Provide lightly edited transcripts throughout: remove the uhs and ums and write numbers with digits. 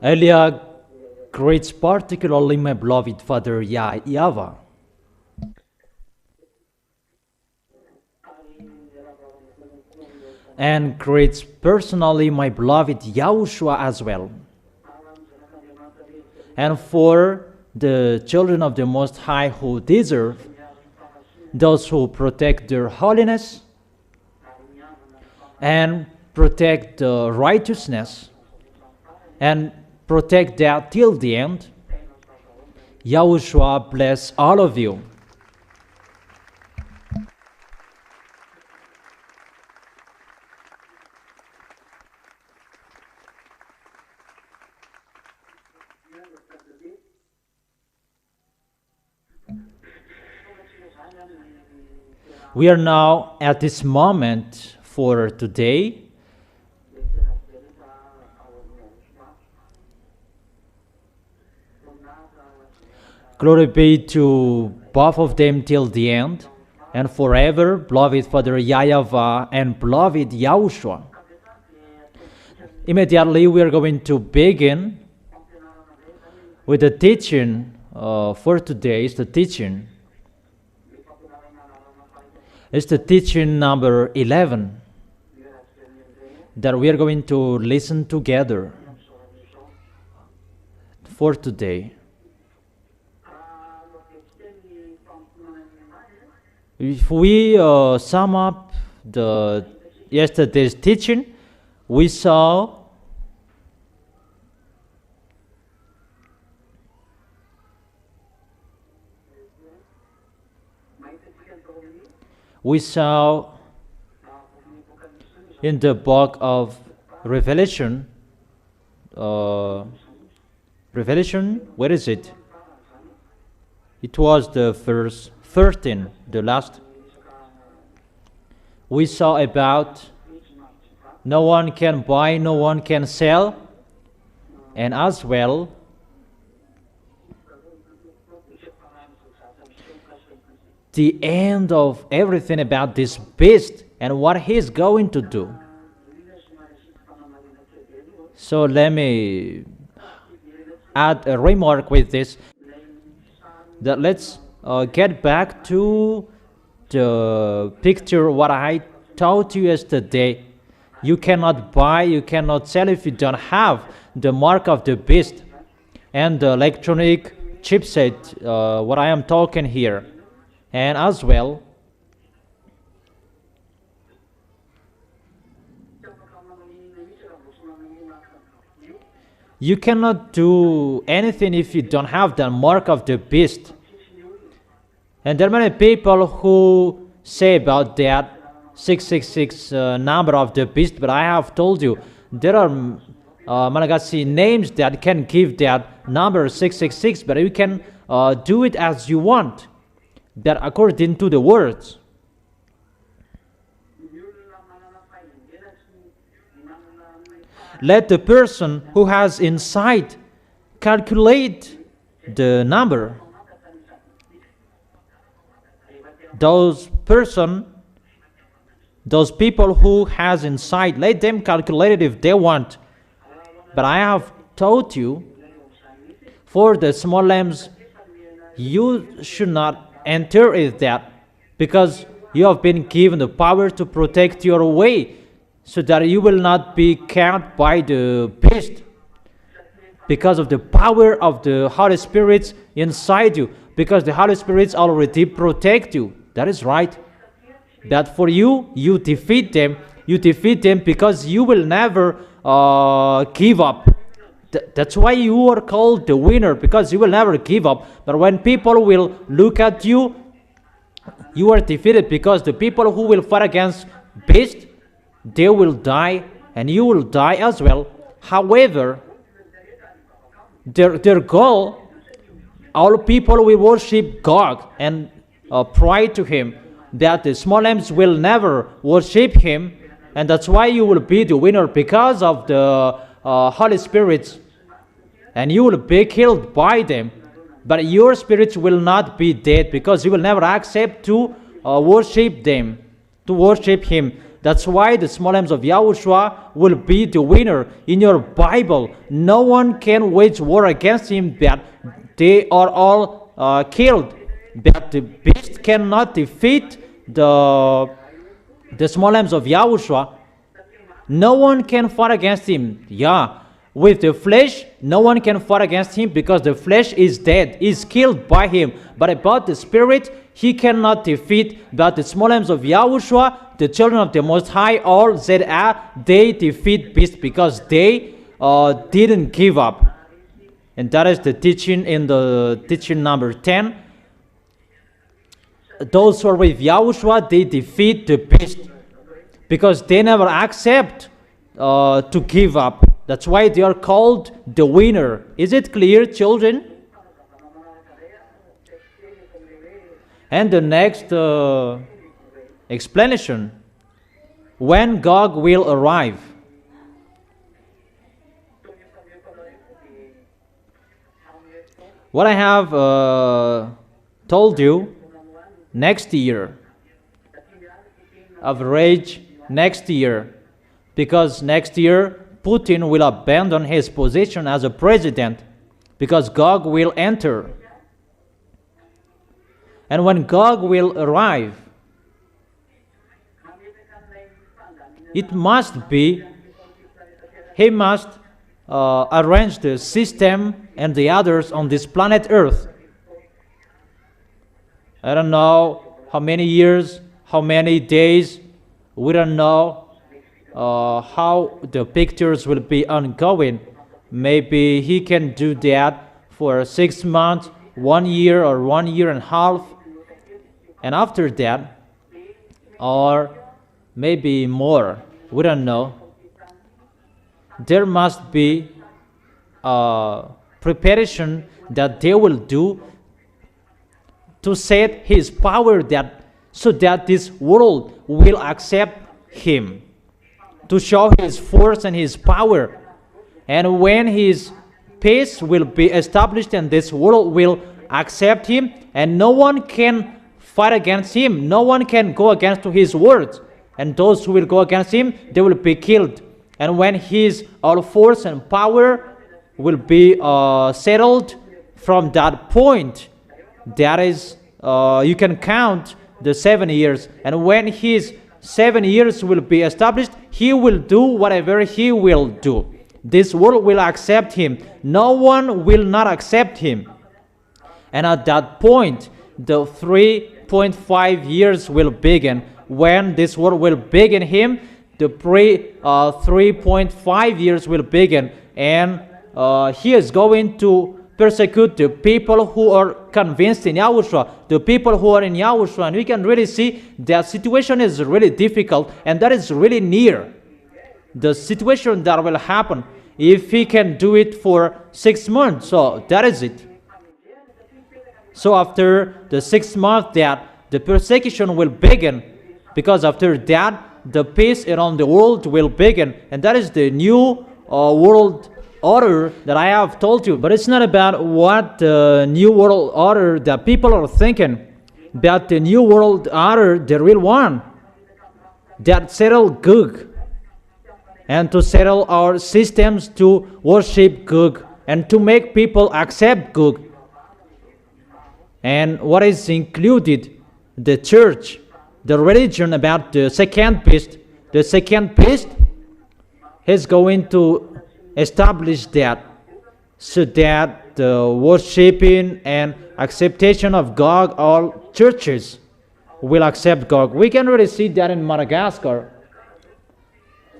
Elia greets particularly my beloved father YAHVAH, and greets personally my beloved YAHOSHUA as well. And for the children of the Most High who deserve, those who protect their holiness and protect the righteousness and protect that till the end, YAHOSHUA bless all of you. We are now at this moment for today. Glory be to both of them till the end and forever, beloved Father YAHVAH and beloved YAHOSHUA. Immediately we are going to begin with the teaching for today. It's the teaching number 11 that we are going to listen together for today. If we sum up yesterday's teaching, we saw in the book of Revelation, where is it? It was the verse 13, the last. We saw about no one can buy, no one can sell, and as well the end of everything about this beast and what he's going to do. So let me add a remark with this, that let's get back to the picture what I taught you yesterday. You cannot buy, you cannot sell if you don't have the mark of the beast and the electronic chipset, what I am talking here. And as well, you cannot do anything if you don't have the mark of the beast. And there are many people who say about that 666 number of the beast, but I have told you there are Malagasy names that can give that number 666, but you can do it as you want, that according to the words. Let the person who has insight calculate the number. Those people who has insight, let them calculate it if they want. But I have taught you, for the small lambs, you should not enter in that, because you have been given the power to protect your way, so that you will not be caught by the beast, because of the power of the Holy Spirit inside you, because the Holy Spirit already protect you. That is right. That for you, you defeat them. You defeat them because you will never give up. That's why you are called the winner, because you will never give up. But when people will look at you, you are defeated, because the people who will fight against beast, they will die, and you will die as well. However, their goal, all people will worship God and pray to Him, that the small lambs will never worship Him, and that's why you will be the winner, because of the Holy Spirit, and you will be killed by them. But your spirit will not be dead, because you will never accept to worship them, to worship Him. That's why the small arms of Yahushua will be the winner. In your Bible, no one can wage war against him, but they are all killed. But the beast cannot defeat the small arms of Yahushua. No one can fight against him. Yeah. With the flesh, no one can fight against him because the flesh is dead, is killed by him. But about the spirit, he cannot defeat. But the small arms of Yahushua, the children of the Most High, all ZA, they defeat beast because they didn't give up. And that is the teaching in the teaching number 10. Those who are with Yahushua, they defeat the beast because they never accept to give up. That's why they are called the winner. Is it clear, children? And the next explanation. When Gog will arrive. What I have told you, next year. Average next year. Because next year, Putin will abandon his position as a president because Gog will enter. And when Gog will arrive, it must be, he must arrange the system and the others on this planet Earth. I don't know how many years, how many days, we don't know. How the pictures will be ongoing. Maybe he can do that for 6 months, 1 year, or 1 year and a half. And after that, or maybe more, we don't know. There must be preparation that they will do to set his power so that this world will accept him, to show his force and his power. And when his peace will be established and this world will accept him, and no one can fight against him, no one can go against his words, and those who will go against him, they will be killed. And when his all force and power will be settled, from that point, that is, you can count the 7 years. And when his 7 years will be established, he will do whatever he will do. This world will accept him. No one will not accept him. And at that point, the 3.5 years will begin. When this world will begin him, the 3.5 years will begin. And he is going to persecute the people who are convinced in Yahushua, the people who are in Yahushua. And we can really see that situation is really difficult, and that is really near. The situation that will happen if he can do it for 6 months. So that is it. So after the 6 months, that the persecution will begin, because after that the peace around the world will begin, and that is the new world order that I have told you. But it's not about what the new world order that people are thinking, but the new world order, the real one, that settle Gog, and to settle our systems to worship Gog, and to make people accept Gog. And what is included? The church, the religion about the second beast. The second beast is going to establish that, so that the worshiping and acceptation of Gog, all churches will accept Gog. We can really see that in Madagascar.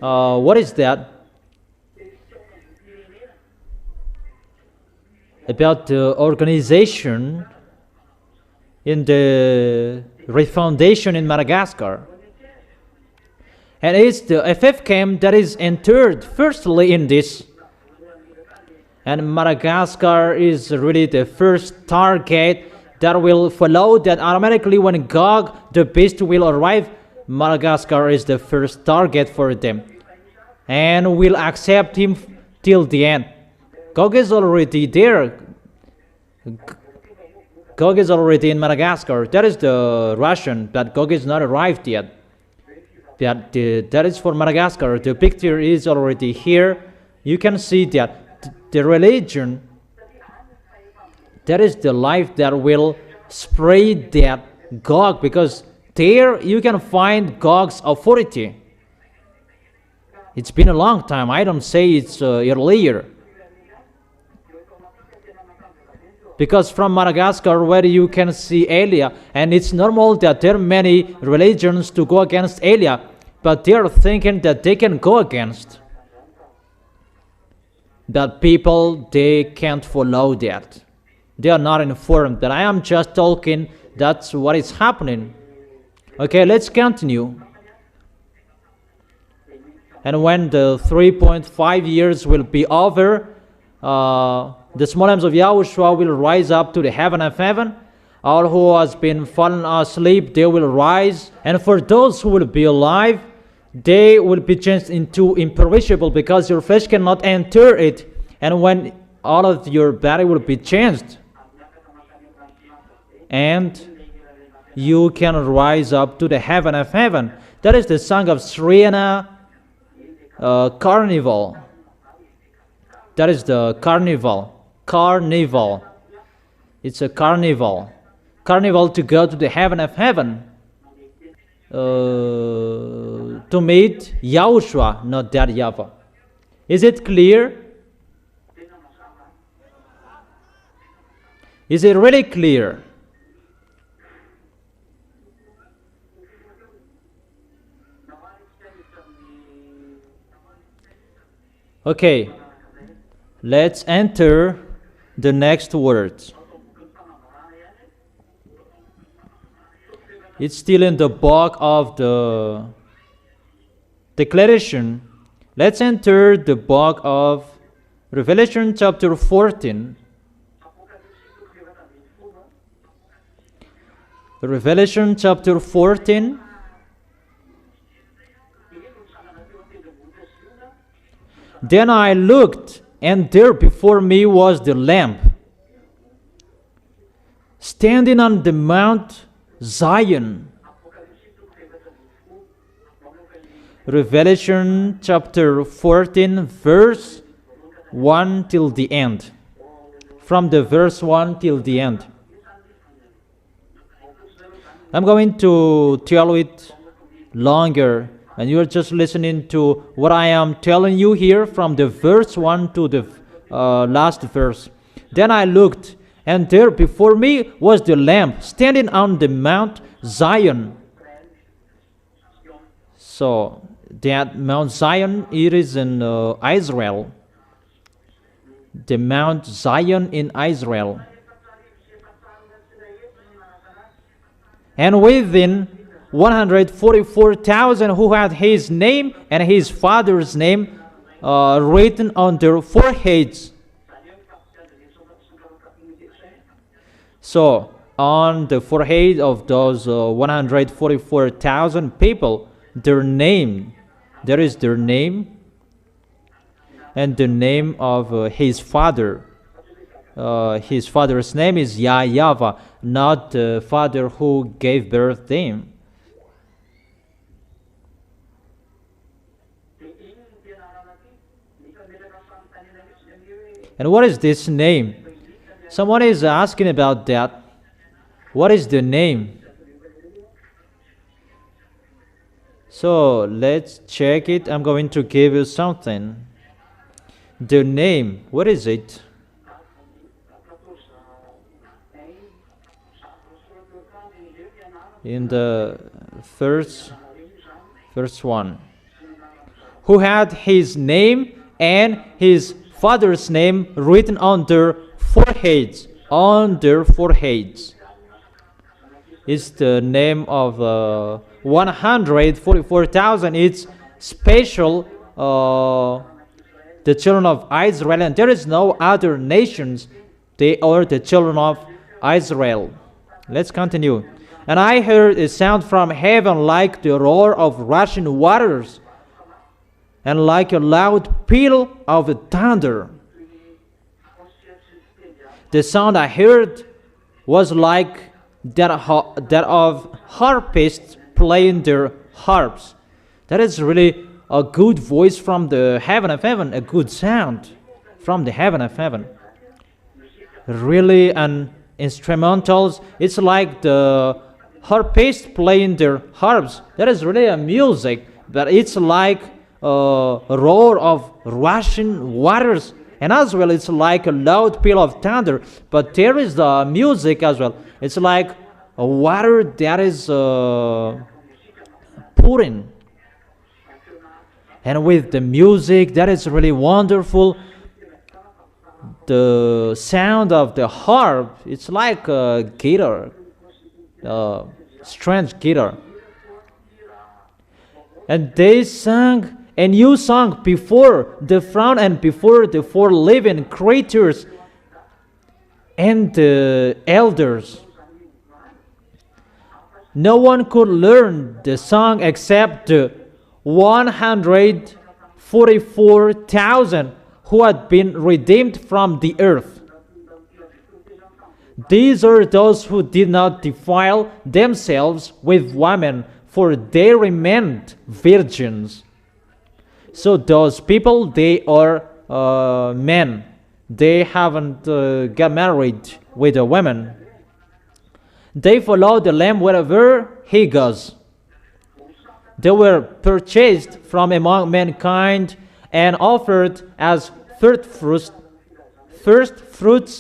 What is that? About the organization in the refoundation in Madagascar. And it's the FF camp that is entered firstly in this. And Madagascar is really the first target that will follow that automatically when Gog, the beast, will arrive. Madagascar is the first target for them, and will accept him till the end. Gog is already there. Gog is already in Madagascar. That is the Russian, but Gog is not arrived yet. that is for Madagascar. The picture is already here. You can see that the religion, that is the life that will spread that Gog, because there you can find Gog's authority. It's been a long time. I don't say it's earlier. Because from Madagascar, where you can see Elia, and it's normal that there are many religions to go against Elia, but they are thinking that they can go against. That people, they can't follow that. They are not informed. But I am just talking, that's what is happening. Okay, let's continue. And when the 3.5 years will be over, the small lambs of Yahushua will rise up to the heaven of heaven. All who has been fallen asleep, they will rise. And for those who will be alive, they will be changed into imperishable, because your flesh cannot enter it. And when all of your body will be changed, and you can rise up to the heaven of heaven. That is the song of Srina Carnival. That is the carnival. Carnival. It's a carnival. Carnival to go to the heaven of heaven. To meet Yahushua, not that YAHVAH. Is it clear? Is it really clear? Okay, let's enter the next words. It's still in the book of the declaration. Let's enter the book of Revelation chapter 14. Revelation chapter 14. Then I looked, and there before me was the Lamb, standing on the Mount Zion. Revelation chapter 14, verse 1 till the end. From the verse 1 till the end. I'm going to tell it longer, and you're just listening to what I am telling you here from the verse 1 to the last verse. Then I looked, and there before me was the Lamb, standing on the Mount Zion. So, that Mount Zion, it is in Israel. The Mount Zion in Israel. And within 144,000 who had his name and his father's name written on their foreheads. So, on the forehead of those 144,000 people, their name, there is their name and the name of his father. His father's name is YAHVAH, not the father who gave birth to him. And what is this name? Someone is asking about that. What is the name? So let's check it. I'm going to give you something. The name, what is it? In the first one. Who had his name and his father's name written on their foreheads. On their foreheads. It's the name of 144,000. It's special, the children of Israel, and there is no other nations. They are the children of Israel. Let's continue. And I heard a sound from heaven like the roar of rushing waters, and like a loud peal of thunder. The sound I heard was like that of harpists playing their harps. That is really a good voice from the heaven of heaven, a good sound from the heaven of heaven. Really, an instrumentals. It's like the harpists playing their harps. That is really a music, but it's like a roar of rushing waters, and as well it's like a loud peal of thunder. But there is the music as well. It's like a water that is pouring, and with the music that is really wonderful. The sound of the harp, it's like a guitar, strange guitar. And they sang, and you sang before the throne and before the four living creatures and the elders. No one could learn the song except the 144,000 who had been redeemed from the earth. These are those who did not defile themselves with women, for they remained virgins. So those people, they are men. They haven't got married with a woman. They follow the Lamb wherever he goes. They were purchased from among mankind and offered as first fruits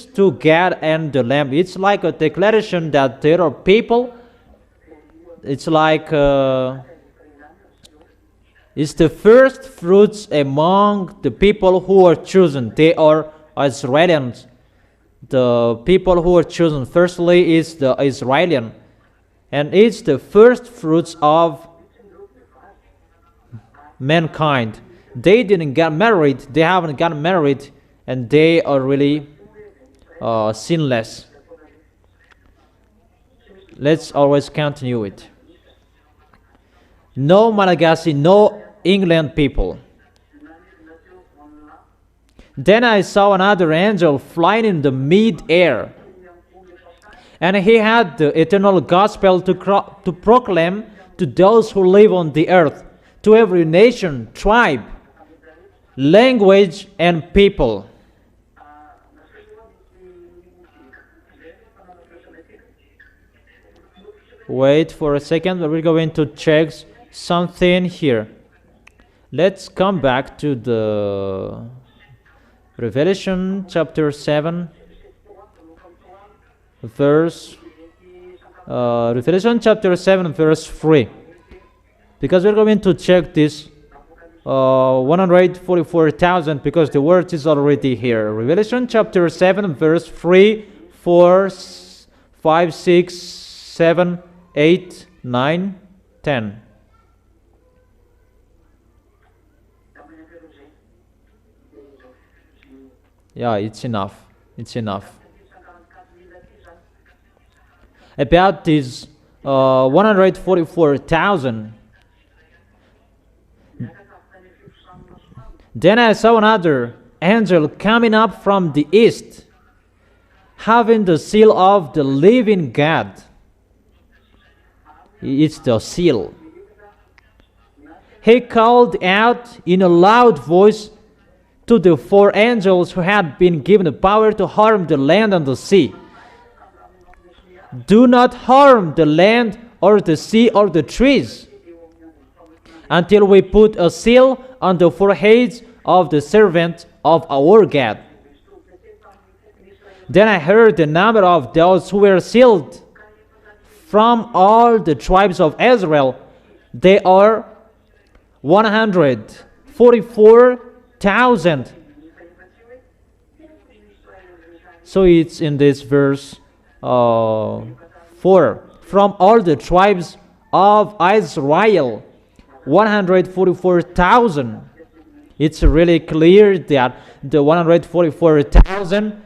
to God and the Lamb. It's like a declaration that there are people. It's like it's the first fruits among the people who are chosen. They are Israelians. The people who are chosen firstly is the Israelian, and it's the first fruits of mankind. They didn't get married, they haven't gotten married, and they are really sinless. Let's always continue it. No Malagasy, no England people. Then I saw another angel flying in the mid-air, and he had the eternal gospel to proclaim to those who live on the earth, to every nation, tribe, language, and people. Wait for a second, we're going to check something here. Let's come back to the Revelation chapter 7, Revelation chapter 7, verse 3. Because we're going to check this 144,000, because the word is already here. Revelation chapter 7, verse 3, 4, 5, 6, 7, 8, 9, 10. Yeah, it's enough. It's enough. About these 144,000. Then I saw another angel coming up from the east, having the seal of the living God. It's the seal. He called out in a loud voice to the four angels who had been given the power to harm the land and the sea. Do not harm the land or the sea or the trees until we put a seal on the foreheads of the servant of our God. Then I heard the number of those who were sealed from all the tribes of Israel. They are 144,000. So it's in this verse 4. From all the tribes of Israel, 144,000. It's really clear that the 144,000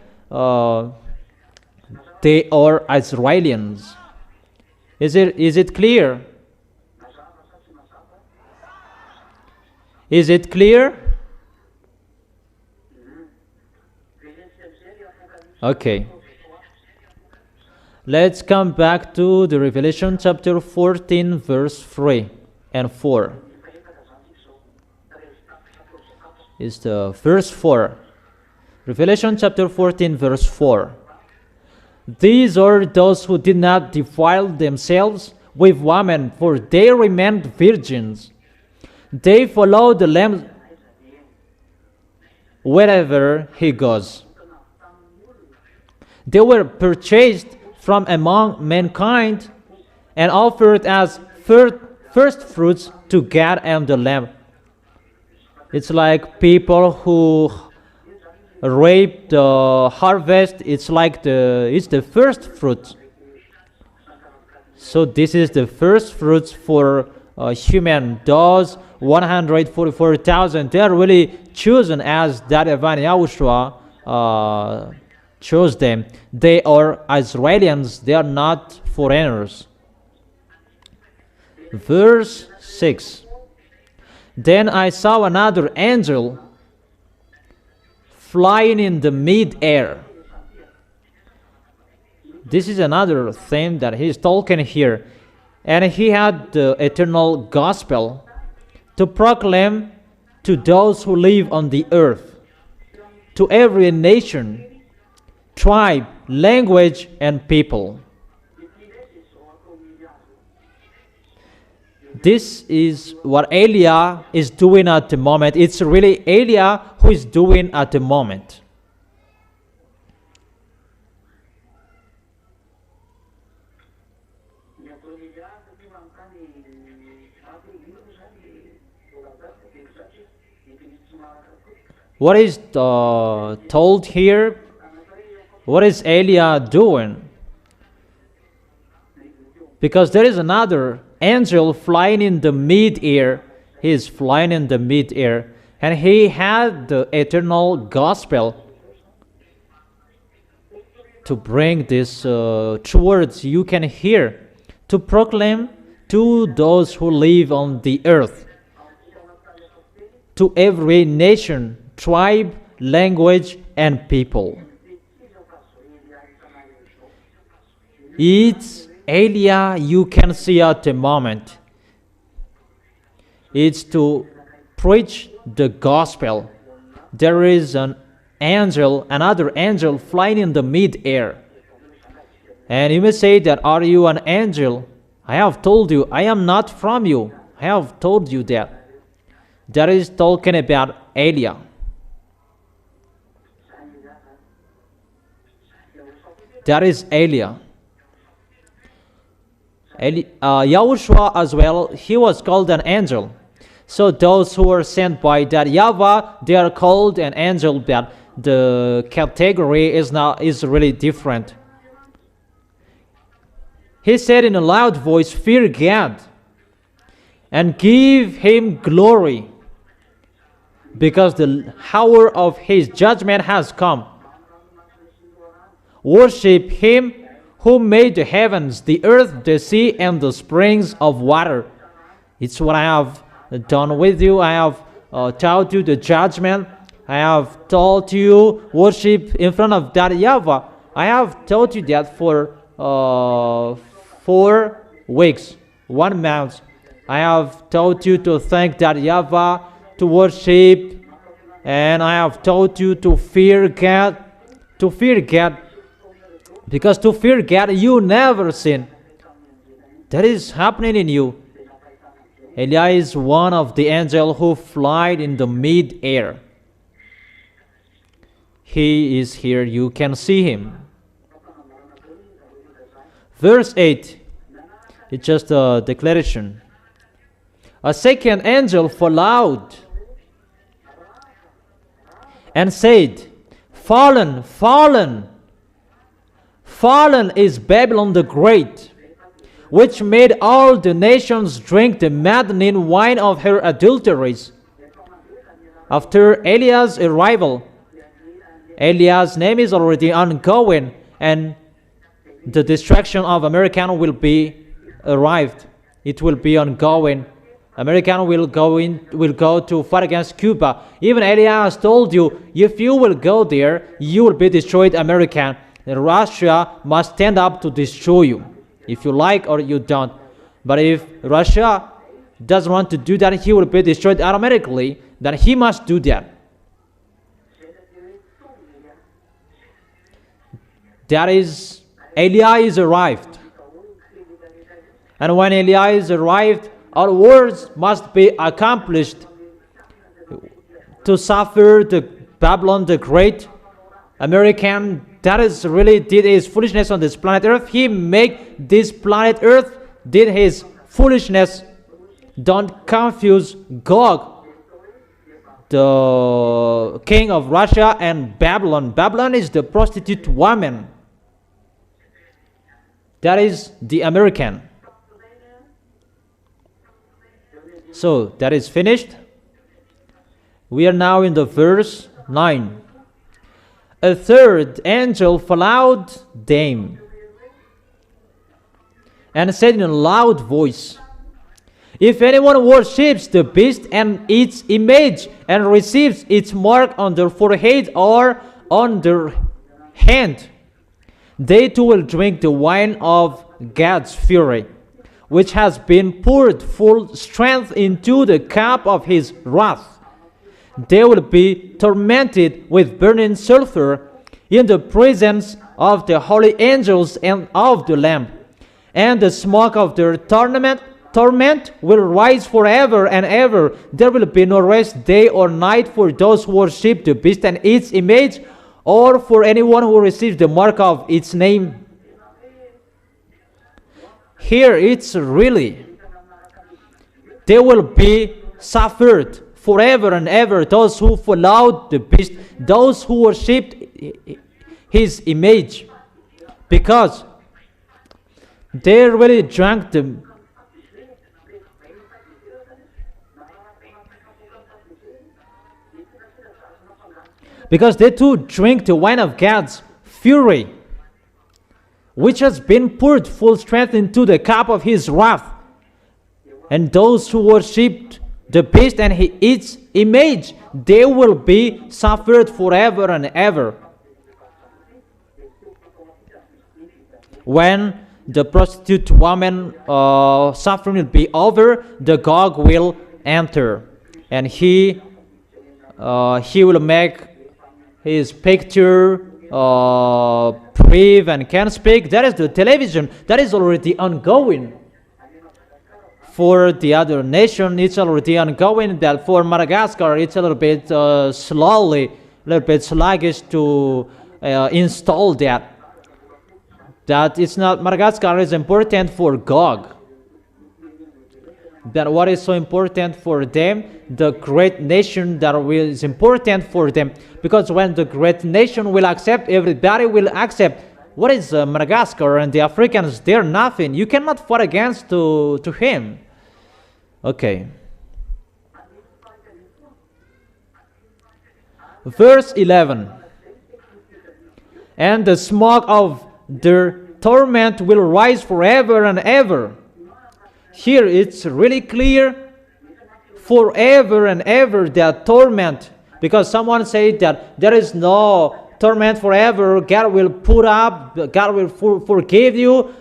they are Israelians. Is it clear? Is it clear? Okay. Let's come back to the Revelation chapter 14, verse 3 and 4. is the verse 4. Revelation chapter 14, verse 4. These are those who did not defile themselves with women, for they remained virgins. They follow the Lamb wherever he goes. They were purchased from among mankind and offered as first fruits to God and the Lamb. It's like people who reap the harvest. It's the first fruit. So this is the first fruits for human. Those 144,000, they are really chosen as that Evan Yahushua chose them. They are Israelians. They are not foreigners. Verse 6. Then I saw another angel flying in the mid-air. This is another thing that he is talking here. And he had the eternal gospel to proclaim to those who live on the earth, to every nation, tribe, language, and people. This is what Eliah is doing at the moment. It's really Eliah who is doing at the moment. What is told here? What is Eliah doing? Because there is another angel flying in the mid-air. He is flying in the mid-air. And he had the eternal gospel to bring this towards you can hear, to proclaim to those who live on the earth, to every nation, tribe, language, and people. It's Eliah you can see at the moment. It's to preach the gospel. There is another angel flying in the mid-air. And you may say that, are you an angel? I have told you, I am not from you. I have told you that. That is talking about Eliah. That is Eliah. Yahushua as well, he was called an angel. So those who were sent by that YAHVAH, they are called an angel, but the category is really different. He said in a loud voice, fear God and give him glory, because the hour of his judgment has come. Worship him who made the heavens, the earth, the sea, and the springs of water. It's what I have done with you. I have taught you the judgment. I have taught you worship in front of that YAHVAH. I have taught you that for 4 weeks, 1 month. I have taught you to thank that YAHVAH, to worship, and I have taught you to fear God, because to fear God, you never sin. That is happening in you. Eliah is one of the angels who flied in the mid-air. He is here. You can see him. Verse 8. It's just a declaration. A second angel followed and said, fallen, fallen, fallen is Babylon the Great, which made all the nations drink the maddening wine of her adulteries. After Eliah's arrival, Eliah's name is already ongoing, and the destruction of America will be arrived. It will be ongoing. America will go to fight against Cuba. Even Eliah has told you, if you will go there, you will be destroyed, American. And Russia must stand up to destroy you, if you like or you don't. But if Russia doesn't want to do that, he will be destroyed automatically. Then he must do that. That is, Elias arrived. And when Elias arrived, our words must be accomplished to suffer the Babylon the Great American that is really did his foolishness on this planet Earth. He make this planet Earth did his foolishness. Don't confuse Gog, the king of Russia, and Babylon. Babylon is the prostitute woman. That is the American. So that is finished. We are now in the verse 9. A third angel followed them and said in a loud voice, if anyone worships the beast and its image and receives its mark on their forehead or on their hand, they too will drink the wine of God's fury, which has been poured full strength into the cup of his wrath. They will be tormented with burning sulfur in the presence of the holy angels and of the Lamb. And the smoke of their torment will rise forever and ever. There will be no rest day or night for those who worship the beast and its image, or for anyone who receives the mark of its name. Here it's really, they will be suffered forever and ever, those who followed the beast, those who worshipped his image, because they really drank the because they too drink the wine of God's fury, which has been poured full strength into the cup of his wrath. And those who worshipped the beast and its image, they will be suffered forever and ever. When the prostitute woman suffering will be over, the Gog will enter, and he will make his picture brief and can speak. That is the television that is already ongoing. For the other nation, it's already ongoing. That for Madagascar, it's a little bit slowly, a little bit sluggish to install that. That it's not, Madagascar is important for Gog. That what is so important for them, the great nation that is important for them. Because when the great nation will accept, everybody will accept. What is Madagascar and the Africans? They're nothing. You cannot fight against to him. Okay. Verse 11. And the smoke of their torment will rise forever and ever. Here it's really clear, forever and ever, that torment. Because someone said that there is no torment forever. God will put up, God will forgive you.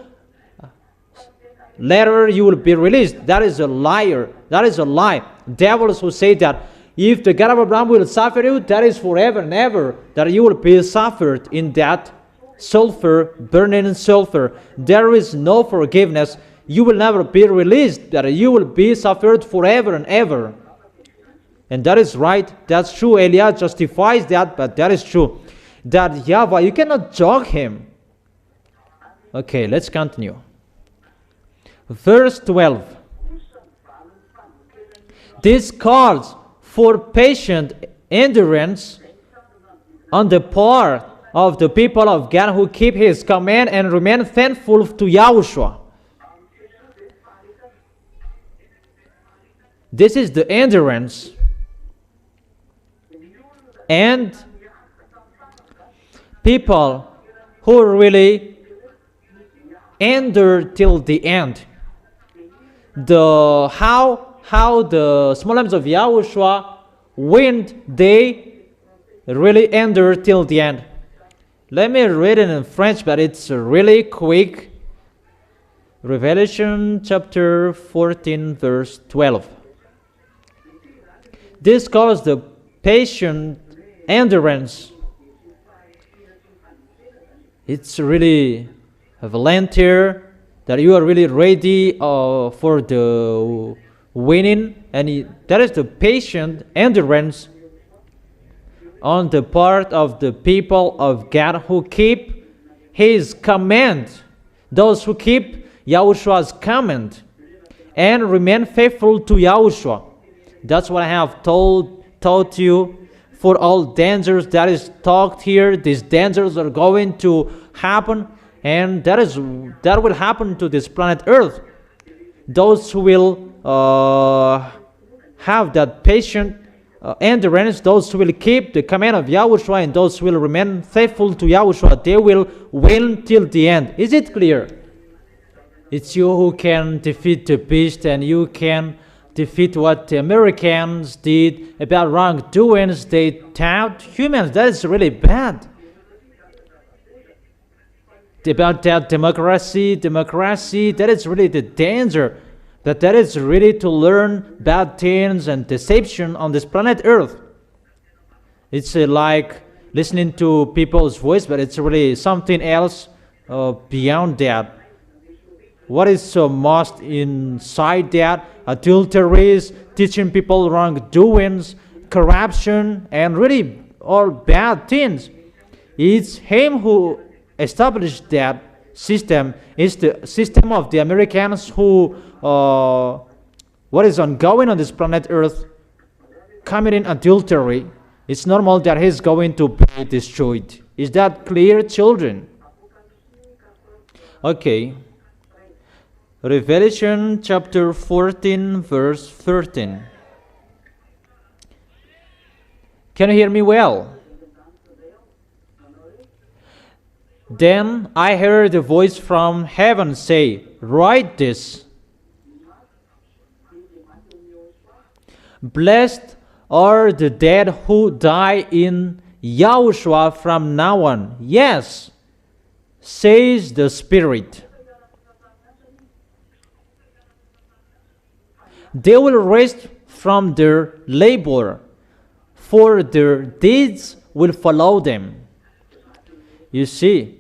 Later you will be released. That is a liar. That is a lie. Devils who say that if the God of Abraham will suffer you, that is forever and ever, that you will be suffered in that sulfur, burning sulfur. There is no forgiveness. You will never be released, that you will be suffered forever and ever. And that is right. That's true. Eliah justifies that, but that is true. That YAHVAH, you cannot joke him. Okay, let's continue. Verse 12. This calls for patient endurance on the part of the people of God who keep his command and remain thankful to YAHOSHUA. This is the endurance. And people who really endure till the end. How the small lambs of YAHOSHUA when they really endure till the end. Let me read it in French, but it's really quick. Revelation chapter 14, verse 12. This calls the patient endurance. It's really a volunteer that you are really ready for the winning, and that is the patient endurance on the part of the people of God who keep His command. Those who keep Yahoshua's command and remain faithful to Yahushua. That's what I have taught you. For all dangers that is talked here, these dangers are going to happen, and that will happen to this planet Earth. Those who will have that patient endurance, those who will keep the command of Yahushua, and those who will remain faithful to Yahushua, they will win till the end. Is it clear? It's you who can defeat the beast, and you can defeat what the Americans did about wrongdoings. They taught humans. That is really bad. About that democracy, that is really the danger. That is really to learn bad things and deception on this planet Earth. It's like listening to people's voice, but it's really something else beyond that. What is so most inside that? Adulteries, teaching people wrongdoings, corruption, and really all bad things. It's him who established that system. It's the system of the Americans who, what is ongoing on this planet Earth, committing adultery. It's normal that he's going to be destroyed. Is that clear, children? Okay. Revelation chapter 14, verse 13. Can you hear me well? Then I heard a voice from heaven say, "Write this. Blessed are the dead who die in Yahushua from now on. Yes, says the Spirit. They will rest from their labor, for their deeds will follow them." You see,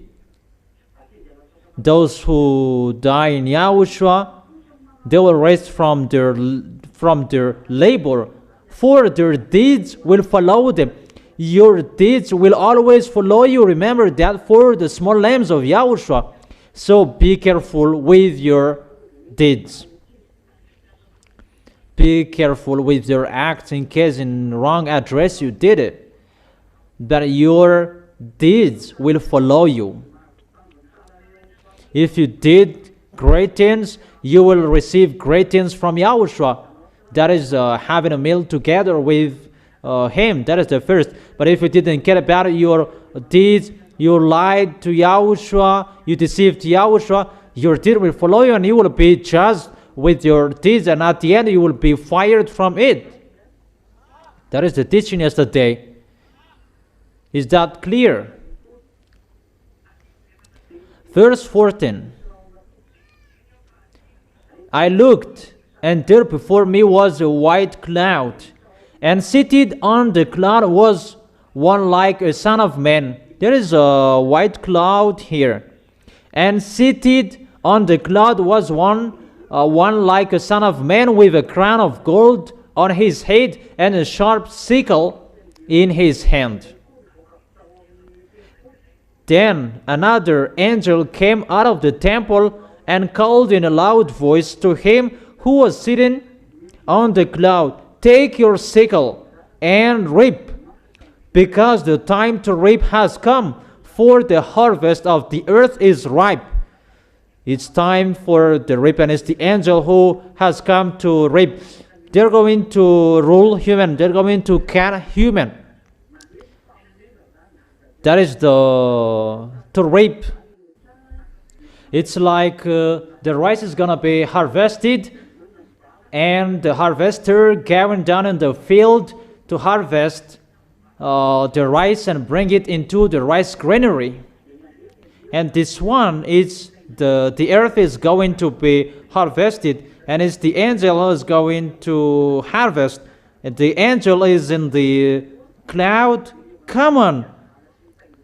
those who die in Yahushua, they will rest from their labor, for their deeds will follow them. Your deeds will always follow you. Remember that for the small lambs of Yahushua. So be careful with your deeds. Be careful with your acts in case in wrong address you did it. That your deeds will follow you. If you did great things, you will receive great things from Yahushua. That is having a meal together with Him. That is the first. But if you didn't care about your deeds, you lied to Yahushua, you deceived Yahushua, your deed will follow you, and you will be judged with your deeds, and at the end you will be fired from it. That is the teaching yesterday. Is that clear? Verse 14. I looked, and there before me was a white cloud, and seated on the cloud was one like a son of man. There is a white cloud here. And seated on the cloud was one like a son of man, with a crown of gold on his head and a sharp sickle in his hand. Then another angel came out of the temple and called in a loud voice to him who was sitting on the cloud, "Take your sickle and reap, because the time to reap has come, for the harvest of the earth is ripe." It's time for the reap, and it's the angel who has come to reap. They're going to rule human. They're going to cut human. That is to reap. It's like the rice is going to be harvested, and the harvester going down in the field to harvest the rice and bring it into the rice granary. And this one is the earth is going to be harvested, and it's the angel who is going to harvest. And the angel is in the cloud. "Come on,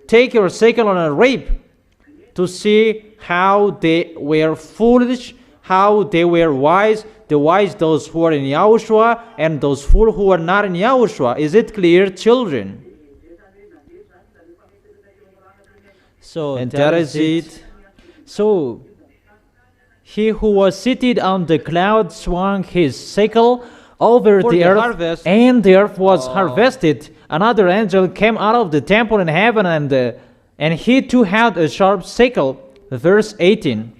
take your sickle and reap, to see how they were foolish, how they were wise. The wise, those who are in Yahushua, and those fools who are not in Yahushua. Is it clear, children? So that is it. So he who was seated on the cloud swung his sickle over the earth, harvest, and the earth was harvested. Another angel came out of the temple in heaven, and he too had a sharp sickle. Verse 18.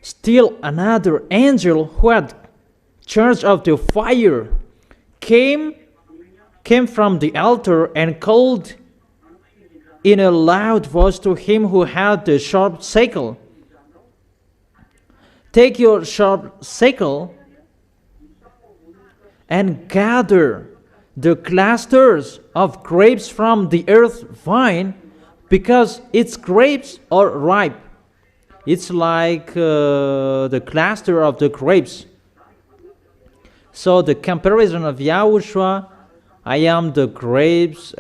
Still another angel who had charge of the fire came from the altar and called in a loud voice to him who had the sharp sickle, "Take your sharp sickle and gather the clusters of grapes from the earth vine, because its grapes are ripe." It's like the cluster of the grapes. So the comparison of Yahushua, I am the grapes,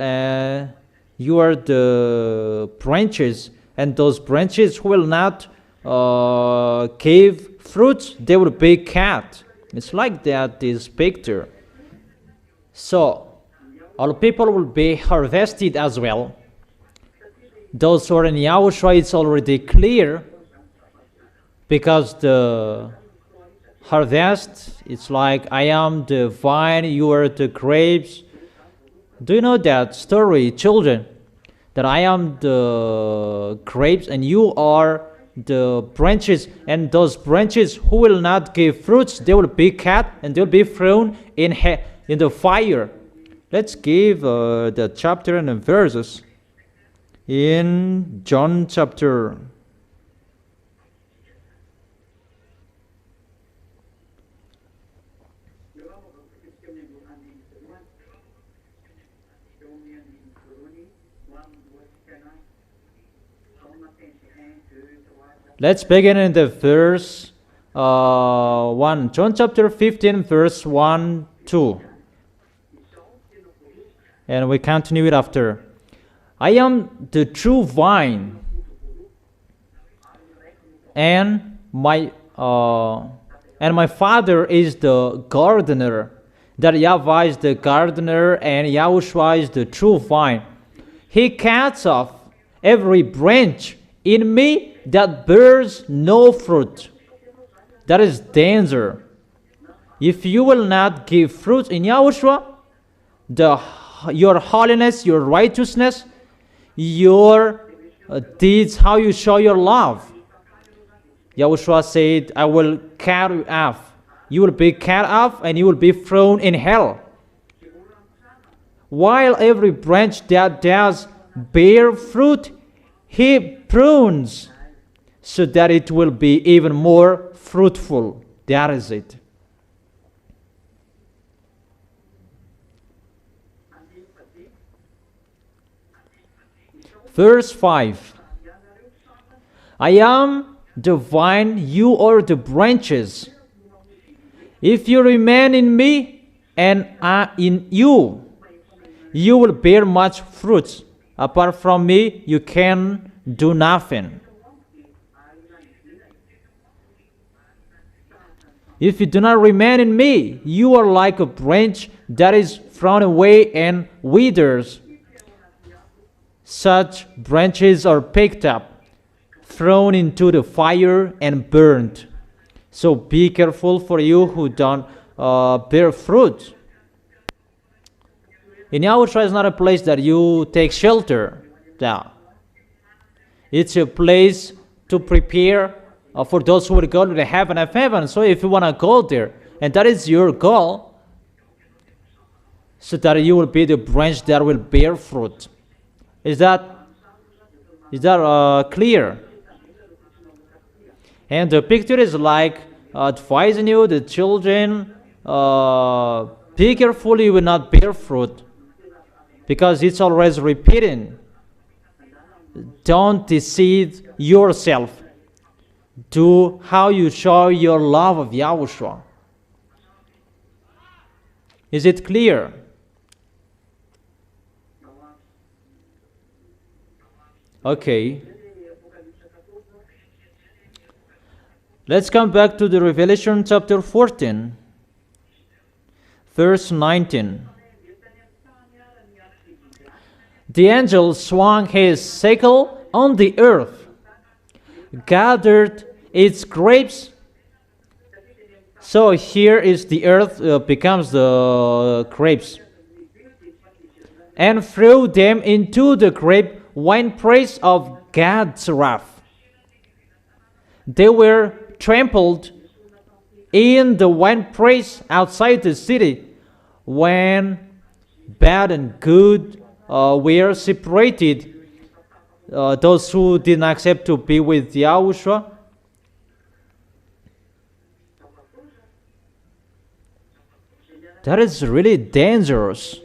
you are the branches, and those branches will not give fruits, they will be cut. It's like that, this picture. So all people will be harvested as well. Those who are in Yahushua, it's already clear, because the harvest, it's like, I am the vine, you are the grapes. Do you know that story, children? That I am the grapes and you are the branches, and those branches who will not give fruits, they will be cut and they will be thrown in the fire. Let's give the chapter and the verses in John chapter 1. Let's begin in the verse 1. John chapter 15, verse 1, 2. And we continue it after. I am the true vine, and my Father is the gardener. That YAHVAH is the gardener, and YAHOSHUA is the true vine. He cuts off every branch in me that bears no fruit. That is danger. If you will not give fruit in YAHOSHUA, your holiness, your righteousness, your deeds, how you show your love. YAHOSHUA said, I will cut you off. You will be cut off and you will be thrown in hell. While every branch that does bear fruit, he prunes so that it will be even more fruitful. That is it. Verse 5. I am the vine, you are the branches. If you remain in me and I in you, you will bear much fruit. Apart from me, you can do nothing. If you do not remain in me, you are like a branch that is thrown away and withers. Such branches are picked up, thrown into the fire, and burned. So be careful for you who don't bear fruit. In YAHOSHUA is not a place that you take shelter. Yeah. It's a place to prepare for those who will go to the heaven of heaven. So if you want to go there, and that is your goal, so that you will be the branch that will bear fruit. Is that clear? And the picture is like advising you, the children, be careful you will not bear fruit, because it's always repeating. Don't deceive yourself. Do how you show your love of YAHOSHUA. Is it clear? Okay. Let's come back to the Revelation chapter 14, verse 19. The angel swung his sickle on the earth, gathered its grapes. So here is the earth becomes the grapes, and threw them into the grape winepress of God's wrath. They were trampled in the winepress outside the city when bad and good were separated. Those who did not accept to be with Yahushua, that is really dangerous.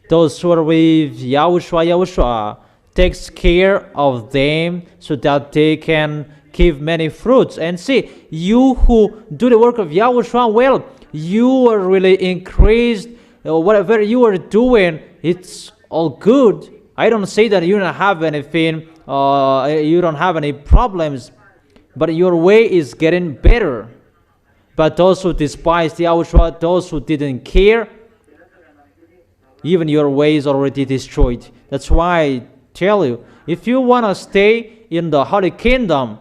Those who are with Yahushua takes care of them so that they can give many fruits. And see, you who do the work of Yahushua, well, you are really increased. Whatever you are doing, it's all good. I don't say that you don't have anything, you don't have any problems, but your way is getting better. But those who despised Yahushua, those who didn't care, even your way is already destroyed. That's why I tell you, if you want to stay in the Holy Kingdom,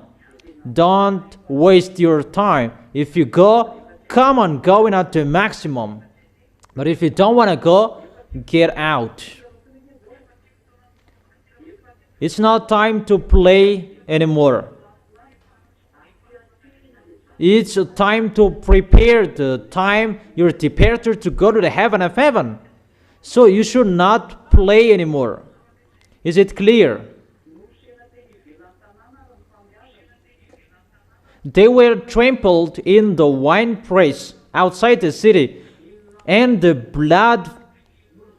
don't waste your time. If you go, come on, going at the maximum. But if you don't want to go, get out. It's not time to play anymore. It's time to prepare the time, your departure to go to the heaven of heaven. So you should not play anymore. Is it clear? They were trampled in the winepress outside the city, and the blood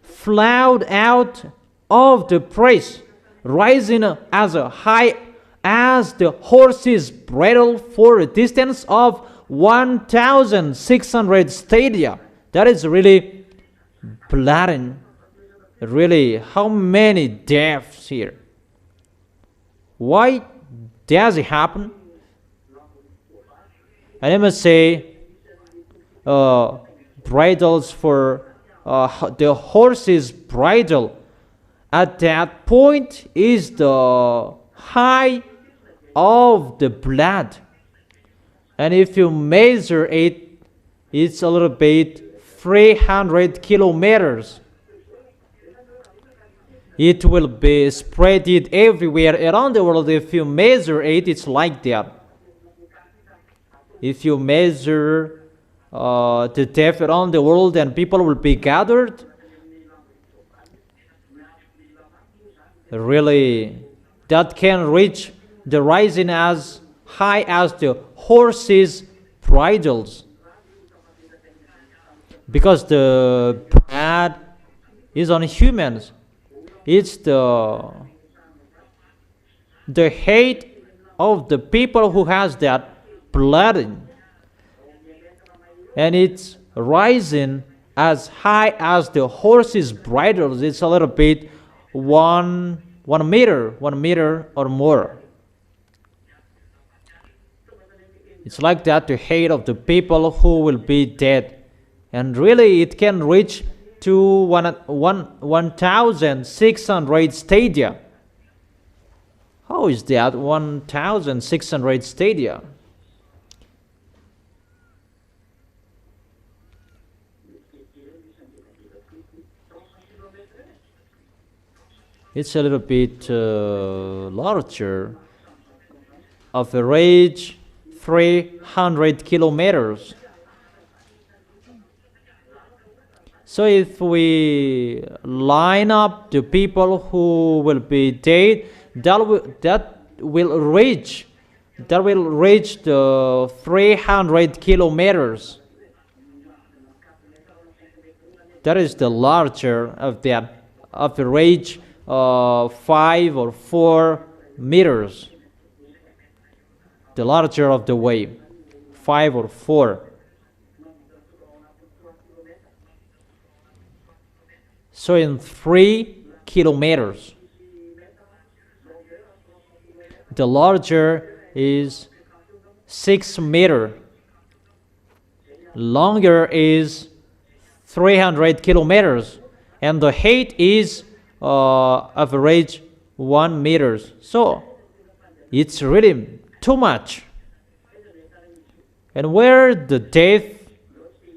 flowed out of the press, rising as high as the horse's bridle for a distance of 1,600 stadia. That is really bloody. Really, how many deaths here? Why does it happen? And I must say, bridles for the horse's bridle at that point is the high of the blood. And if you measure it, it's a little bit 300 kilometers. It will be spread everywhere around the world. If you measure it, it's like that. If you measure the depth around the world, and people will be gathered, really, that can reach the rising as high as the horses' bridles. Because the blood is on humans. It's the hate of the people who has that blood, and it's rising as high as the horse's bridles. It's a little bit one meter or more. It's like that, the hate of the people who will be dead, and really it can reach to 1,600 stadia. How is that 1,600 stadia? It's a little bit larger, of a range 300 kilometers. So if we line up the people who will be dead, that will reach the 300 kilometers. That is the larger of that, of the range 5 or 4 meters. The larger of the way, 5 or 4. So in 3 kilometers, the larger is 6 meters. Longer is 300 kilometers. And the height is average 1 meters. So it's really too much. And where the death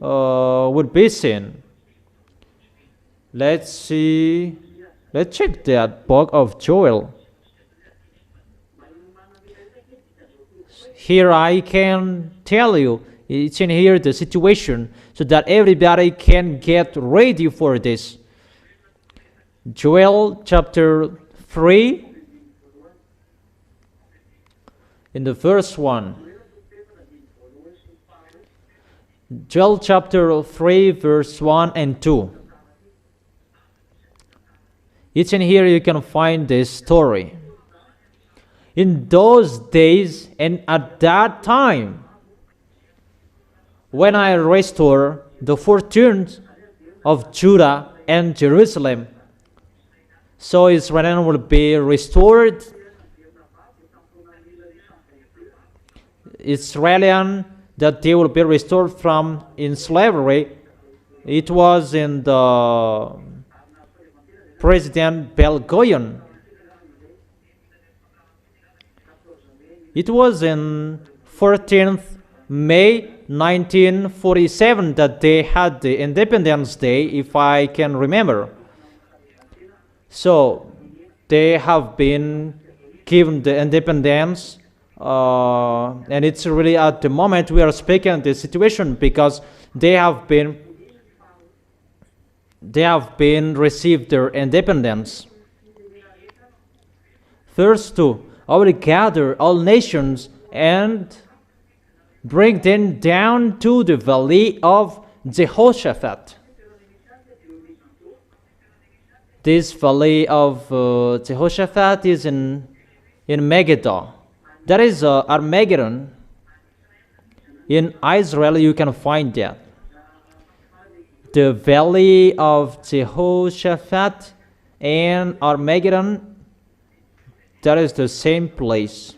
would be seen? Let's see. Let's check that book of Joel. Here I can tell you, it's in here the situation, so that everybody can get ready for this. Joel chapter 3, in the verse 1. Joel chapter 3, verse 1 and 2. It's in here you can find this story. In those days and at that time, when I restore the fortunes of Judah and Jerusalem, so Israel will be restored. Israelian, that they will be restored from in slavery. It was in the President Belgoyan. It was in 14th May 1947 that they had the Independence Day, if I can remember. So they have been given the independence, and it's really at the moment we are speaking the situation, because they have been received their independence. Verse 2. I will gather all nations and bring them down to the valley of Jehoshaphat. This valley of Jehoshaphat is in Megiddo. That is Armageddon. In Israel you can find that. The valley of Jehoshaphat and Armageddon, that is the same place.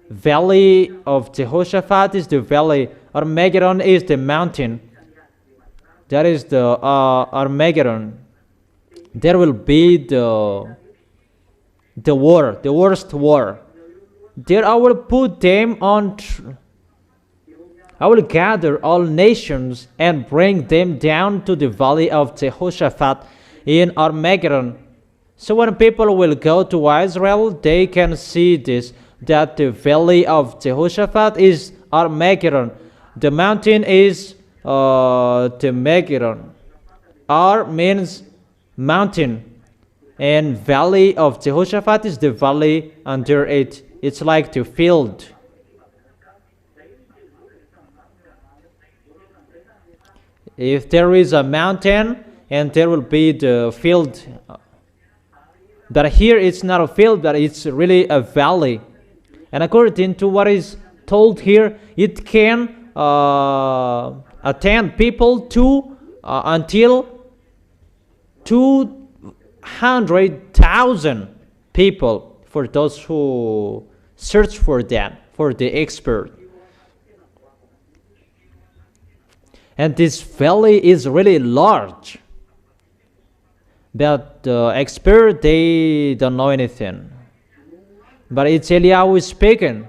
Valley of Jehoshaphat is the valley. Armageddon is the mountain. That is the Armageddon. There will be the war, the worst war. There I will put them on. I will gather all nations and bring them down to the valley of Jehoshaphat in Armageddon. So when people will go to Israel, they can see this, that the valley of Jehoshaphat is Armageddon. The mountain is the Megiddo. Ar means mountain, and valley of Jehoshaphat is the valley under it. It's like the field. If there is a mountain and there will be the field, but here it's not a field, but it's really a valley. And according to what is told here, it can attend people to until 200,000 people, for those who search for that, for the expert. And this valley is really large, but the expert, they don't know anything. But it's Eliyahu speaking.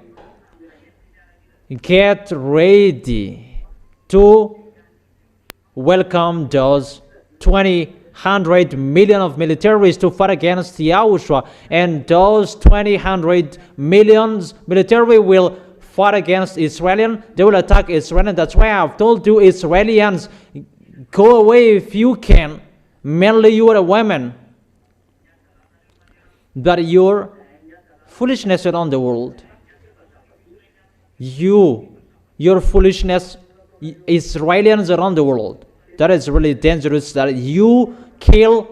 Get ready to welcome those 100 million of militaries to fight against YAHOSHUA, and those 100 million military will fight against Israel. They will attack Israel. That's why I've told you, Israelis, go away if you can. Mainly you are a woman, but your foolishness around the world. Your foolishness, Israelis around the world. That is really dangerous, that you kill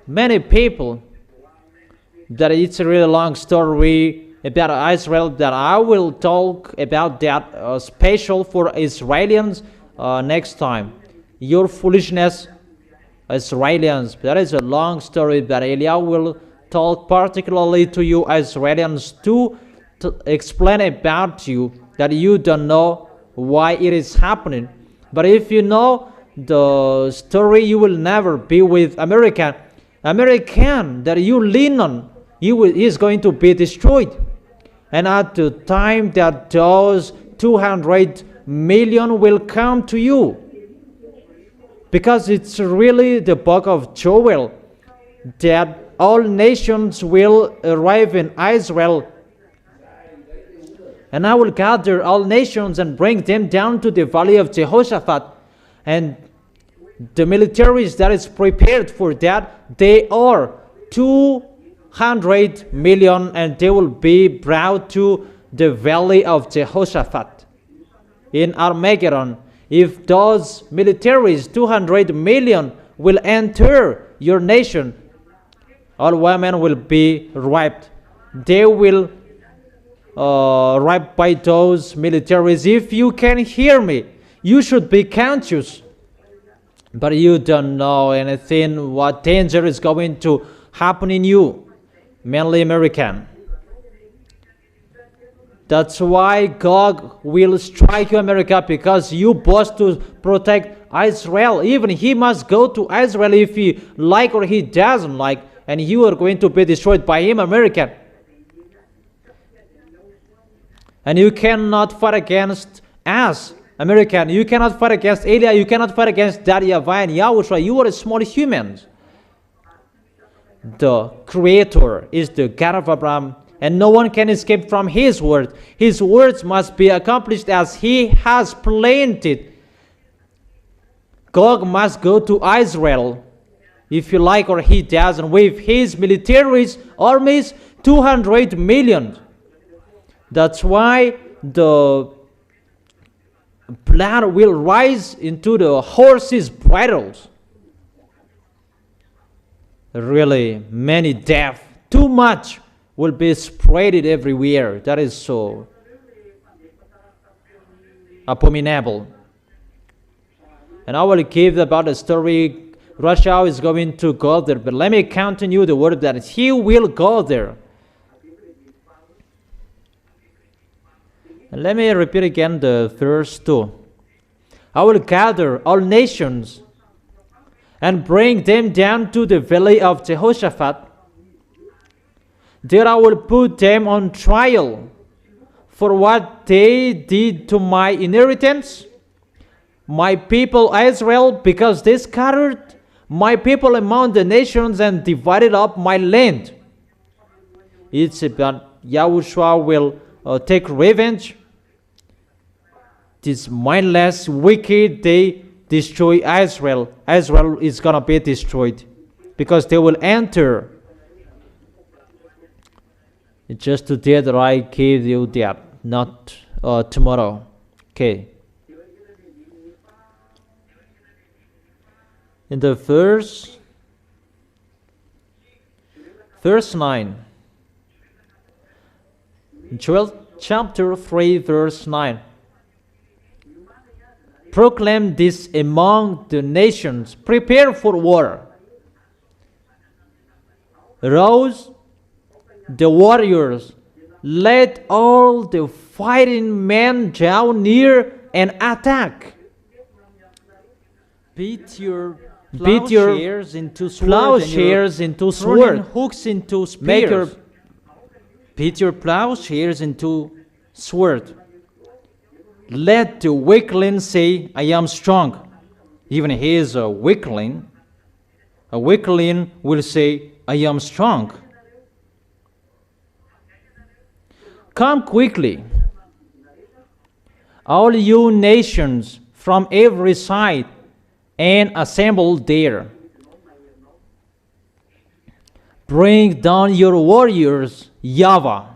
many people. That it's a really long story about Israel that I will talk about that special for Israelis next time. Your foolishness, Israelis. That is a long story that Eliyahu will talk particularly to you Israelians to explain about you that you don't know why it is happening. But if you know the story, you will never be with American that you lean on. He is going to be destroyed. And at the time that those 200 million will come to you, because it's really the book of Joel that all nations will arrive in Israel, and I will gather all nations and bring them down to the valley of Jehoshaphat. And the militaries that is prepared for that, they are 200 million, and they will be brought to the valley of Jehoshaphat in Armageddon. If those militaries, 200 million, will enter your nation, all women will be raped. They will raped by those militaries. If you can hear me, you should be conscious. But you don't know anything, what danger is going to happen in you, mainly American. That's why God will strike you, America, because you boast to protect Israel. Even he must go to Israel if he like or he doesn't like, and you are going to be destroyed by him, American. And you cannot fight against us, American. You cannot fight against Eliah. You cannot fight against Daddy YAHVAH and YAHOSHUA. You are small humans. The Creator is the God of Abraham, and no one can escape from His word. His words must be accomplished as He has planned it. God must go to Israel, if you like or He doesn't, with His militaries, armies, 200 million. That's why the blood will rise into the horses' bridles. Really, many death, too much will be spreaded everywhere. That is so abominable. And I will give about the story. Russia is going to go there, but let me continue the word that he will go there. And let me repeat again the verse 2. I will gather all nations and bring them down to the valley of Jehoshaphat. There I will put them on trial for what they did to my inheritance, my people Israel, because they scattered my people among the nations and divided up my land. It's about YAHOSHUA will take revenge. This mindless, wicked, they destroy Israel. Israel is going to be destroyed because they will enter. It's just today that I gave you that, not tomorrow. Okay. In the verse 9. Joel chapter 3 verse 9. Proclaim this among the nations. Prepare for war. Rouse the warriors. Let all the fighting men draw near and attack. Beat your plowshares into swords, hooks into spears. Beat your plowshares into sword. Let the weakling say, I am strong. Even he is a weakling. A weakling will say, I am strong. Come quickly, all you nations from every side, and assemble there. Bring down your warriors, YAHVAH.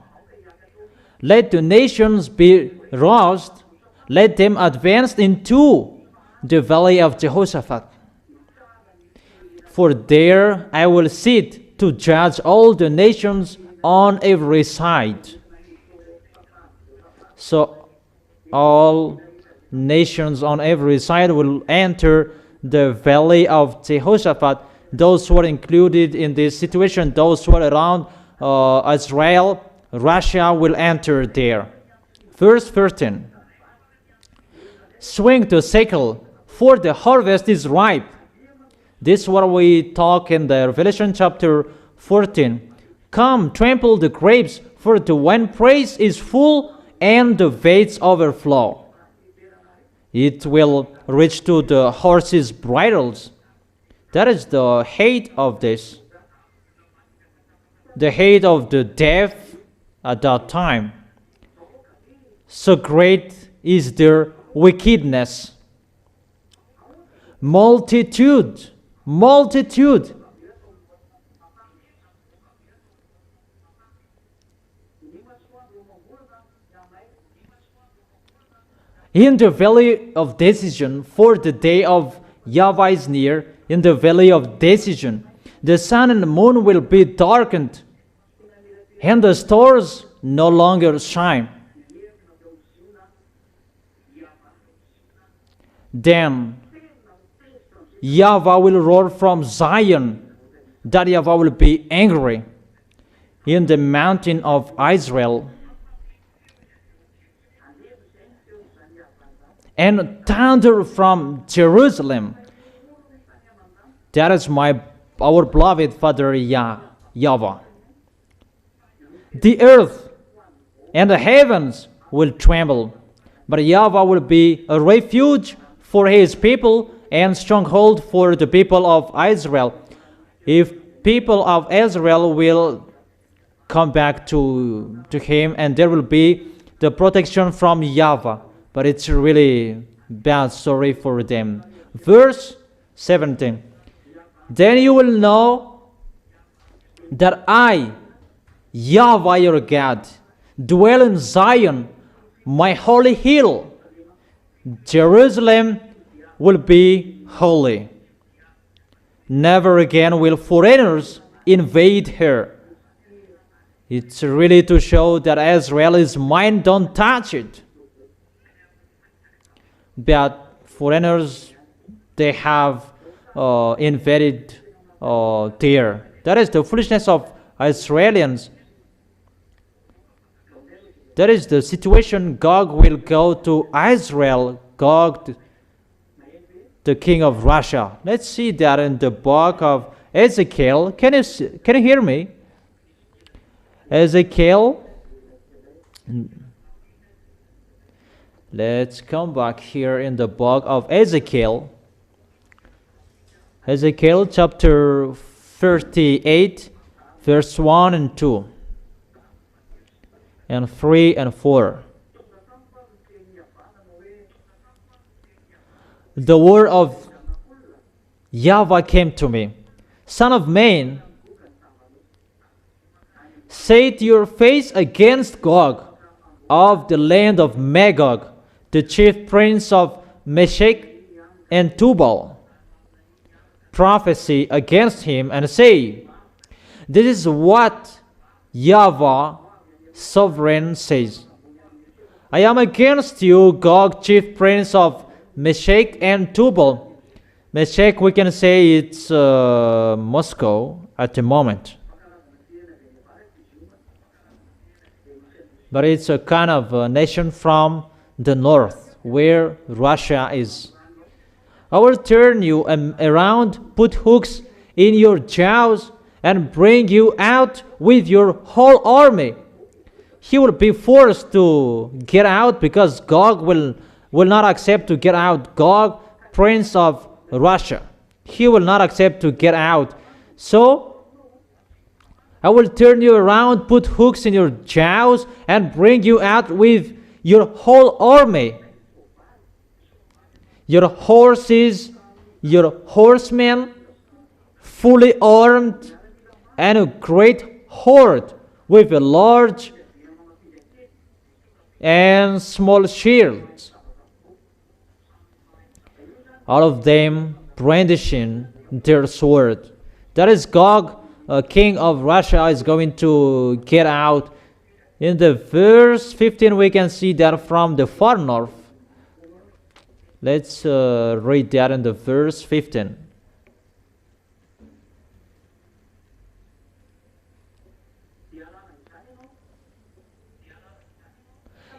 Let the nations be roused. Let them advance into the valley of Jehoshaphat. For there I will sit to judge all the nations on every side. So all nations on every side will enter the valley of Jehoshaphat those who are included in this situation, those who are around Israel, Russia will enter there. Verse 13. Swing the sickle, for the harvest is ripe. This is what we talk in the Revelation chapter 14. Come, trample the grapes, for the winepress is full and the vats overflow. It will reach to the horses' bridles. That is the hate of this. The hate of the deaf at that time. So great is their wickedness. Multitude. In the valley of decision, for the day of YAHVAH is near, in the valley of decision, the sun and the moon will be darkened, and the stars no longer shine. Then YAHVAH will roar from Zion, that YAHVAH will be angry in the mountain of Israel, and thunder from Jerusalem. That is our beloved Father YAHVAH. The earth and the heavens will tremble, but YAHVAH will be a refuge for his people and stronghold for the people of Israel. If people of Israel will come back to him, and there will be the protection from YAHVAH. But it's really bad story for them. Verse 17. Then you will know that I, YAHVAH your God, dwell in Zion, my holy hill. Jerusalem will be holy. Never again will foreigners invade her. It's really to show that Israel is mine, don't touch it. But foreigners, they have invaded there. That is the foolishness of Israelians. That is the situation. Gog will go to Israel. Gog, the king of Russia. Let's see that in the book of Ezekiel. Can you hear me? Ezekiel. Let's come back here in the book of Ezekiel. Ezekiel chapter 38, verse 1 and 2, and 3 and 4. The word of YAHVAH came to me. Son of man, set your face against Gog of the land of Magog, the chief prince of Meshech and Tubal. Prophesy against him and say, this is what YAHVAH sovereign says. I am against you, Gog, chief prince of Meshech and Tubal. Meshech, we can say it's Moscow at the moment. But it's a kind of a nation from the north, where Russia is. I will turn you around, put hooks in your jaws, and bring you out with your whole army. He will be forced to get out because Gog will not accept to get out. Gog, prince of Russia, he will not accept to get out. So I will turn you around, put hooks in your jaws, and bring you out with your whole army. Your horses, your horsemen, fully armed, and a great horde with a large and small shields. All of them brandishing their sword. That is Gog, king of Russia, is going to get out. In the verse 15, we can see that from the far north. Let's read that in the verse 15.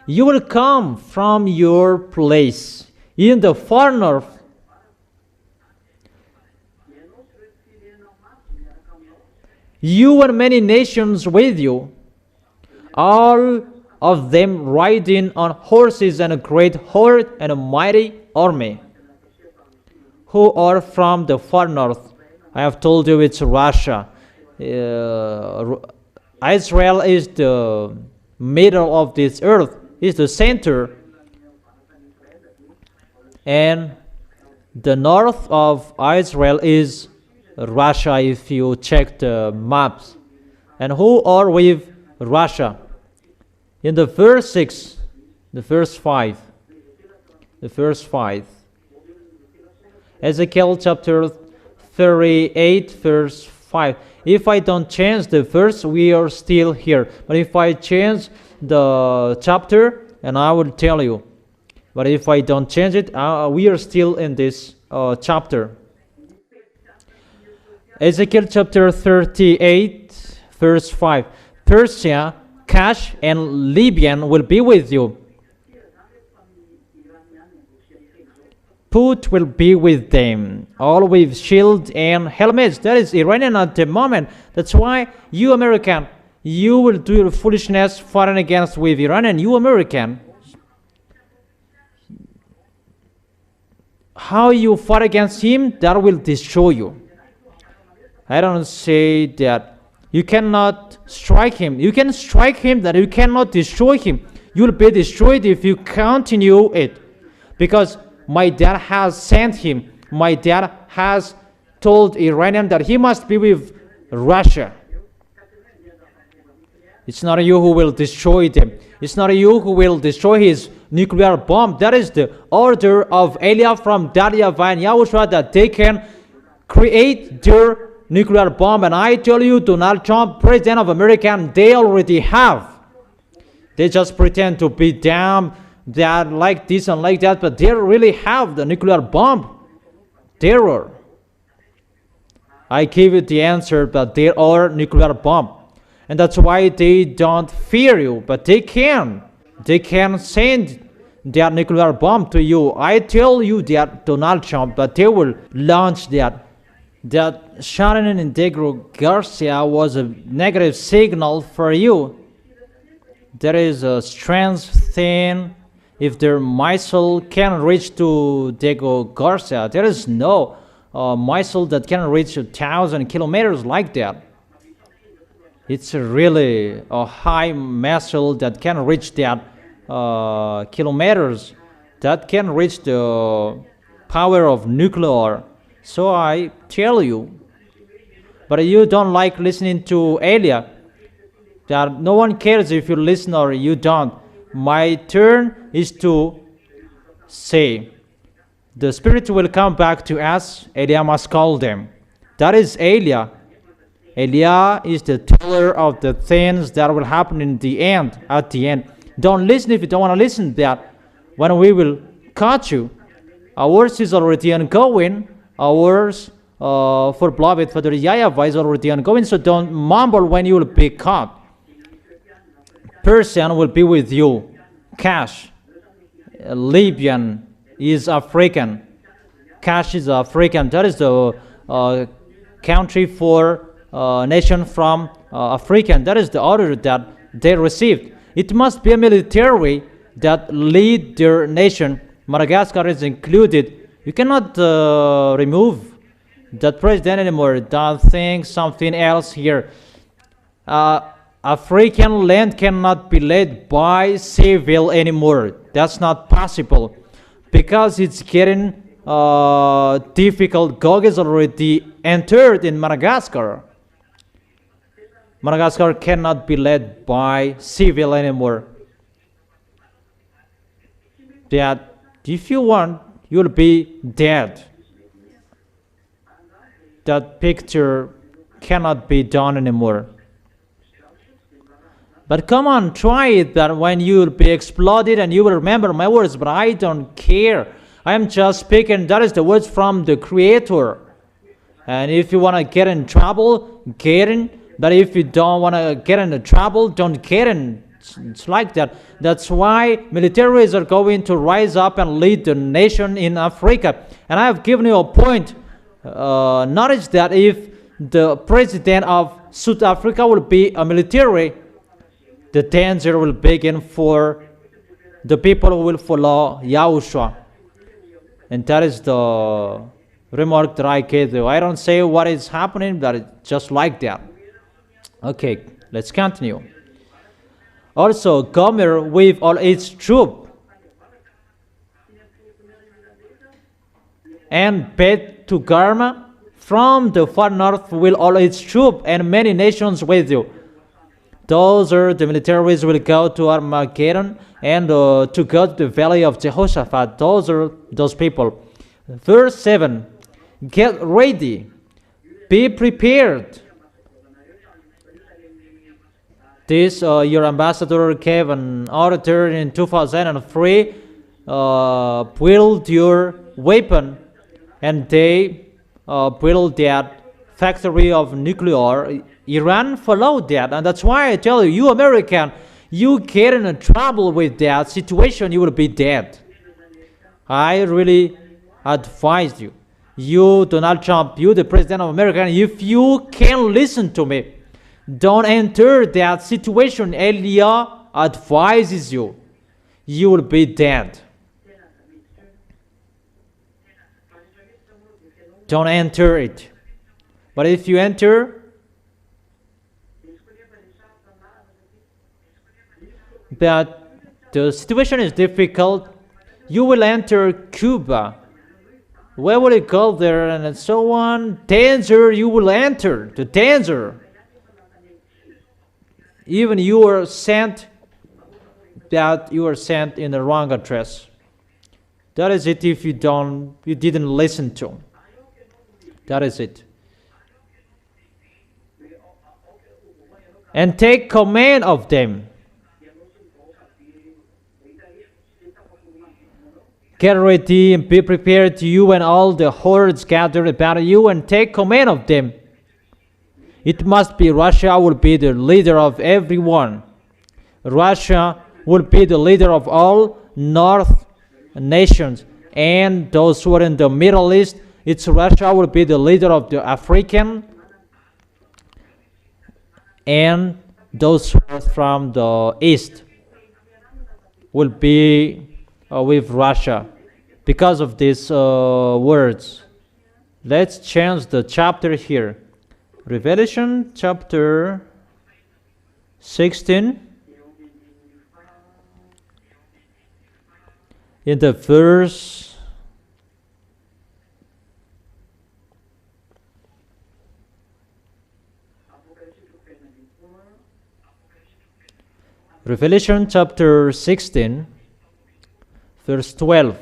You will come from your place in the far north. You and many nations with you, all of them riding on horses and a great horde and a mighty army, who are from the far north. I have told you it's Russia. Israel is the middle of this earth, is the center, and the north of Israel is Russia if you check the maps. And who are with Russia? In the verse 6, the verse 5, Ezekiel chapter 38 verse 5. If I don't change the verse, we are still here. But if I change the chapter, and I will tell you. But if I don't change it, we are still in this chapter. Ezekiel chapter 38 verse 5. Persia, Cush, and Libyan will be with you. Put will be with them, all with shield and helmets. That is Iranian at the moment. That's why you American, you will do your foolishness fighting against with Iranian. You American, how you fight against him, that will destroy you. I don't say that you cannot strike him. You can strike him, that you cannot destroy him. You will be destroyed if you continue it. Because my dad has sent him. My dad has told Iranian that he must be with Russia. It's not you who will destroy them. It's not you who will destroy his nuclear bomb. That is the order of Eliah from YAHVAH and YAHOSHUAH, that they can create their nuclear bomb. And I tell you, Donald Trump, President of America, they already have. They just pretend to be damn that like this and like that, but they really have the nuclear bomb. Terror. I give it the answer, but they are nuclear bomb. And that's why they don't fear you, but they can. They can send their nuclear bomb to you. I tell you that Donald Trump, but they will launch that. That Shannon and Degro Garcia was a negative signal for you. There is a strange thing. If their missile can reach to Degro Garcia, there is no missile that can reach 1,000 kilometers like that. It's really a high missile that can reach that kilometers, that can reach the power of nuclear. So I tell you, but you don't like listening to Elia. That no one cares if you listen or you don't. My turn is to say, the Spirit will come back to us. Elia must call them. That is Elia. Elia is the teller of the things that will happen in the end, at the end. Don't listen if you don't want to listen that. When we will catch you, ours is already ongoing. Ours for beloved, for the YAHVAH is already ongoing. So don't mumble when you will be caught. Persian will be with you. Cush, Libyan is African. Cush is African. That is the country for nation from African. That is the order that they received. It must be a military that lead their nation. Madagascar is included. You cannot remove that president anymore. Don't think something else here. African land cannot be led by civil anymore. That's not possible because it's getting difficult. Gog is already entered in Madagascar. Madagascar cannot be led by civil anymore. That if you want, you'll be dead. That picture cannot be done anymore. But come on, try it, that when you will be exploded and you will remember my words, but I don't care. I am just speaking, that is the words from the Creator. And if you want to get in trouble, get in. But if you don't want to get into trouble, don't get in. It's like that. That's why militaries are going to rise up and lead the nation in Africa. And I have given you a point. Notice that if the president of South Africa will be a military, the danger will begin for the people who will follow Yahushua. And that is the remark that I gave you. I don't say what is happening, but it's just like that. Okay, let's continue. Also, Gomer with all its troops, and Bet to Garma from the far north will all its troops and many nations with you. Those are the militaries will go to Armageddon and to go to the valley of Jehoshaphat. Those are those people. Verse 7, get ready, be prepared. This, your ambassador gave an order in 2003, build your weapon, and they built that factory of nuclear. Iran followed that, and that's why I tell you, you American, you get in trouble with that situation, you will be dead. I really advise you. You, Donald Trump, you, the President of America, if you can listen to me, don't enter that situation. Elia advises you. You will be dead. Don't enter it. But if you enter, but the situation is difficult, you will enter Cuba. Where will you go there and so on? Danger, you will enter. The danger. Even you are sent, that you are sent in the wrong address. That is it if you didn't listen to. That is it. And take command of them. Get ready and be prepared, you and all the hordes gathered about you, and take command of them. It must be Russia will be the leader of everyone. Russia will be the leader of all North nations. And those who are in the Middle East, it's Russia will be the leader of the African. And those who are from the East will be with Russia. Because of these words. Let's change the chapter here. Revelation chapter 16, in the verse Revelation chapter 16, verse 12.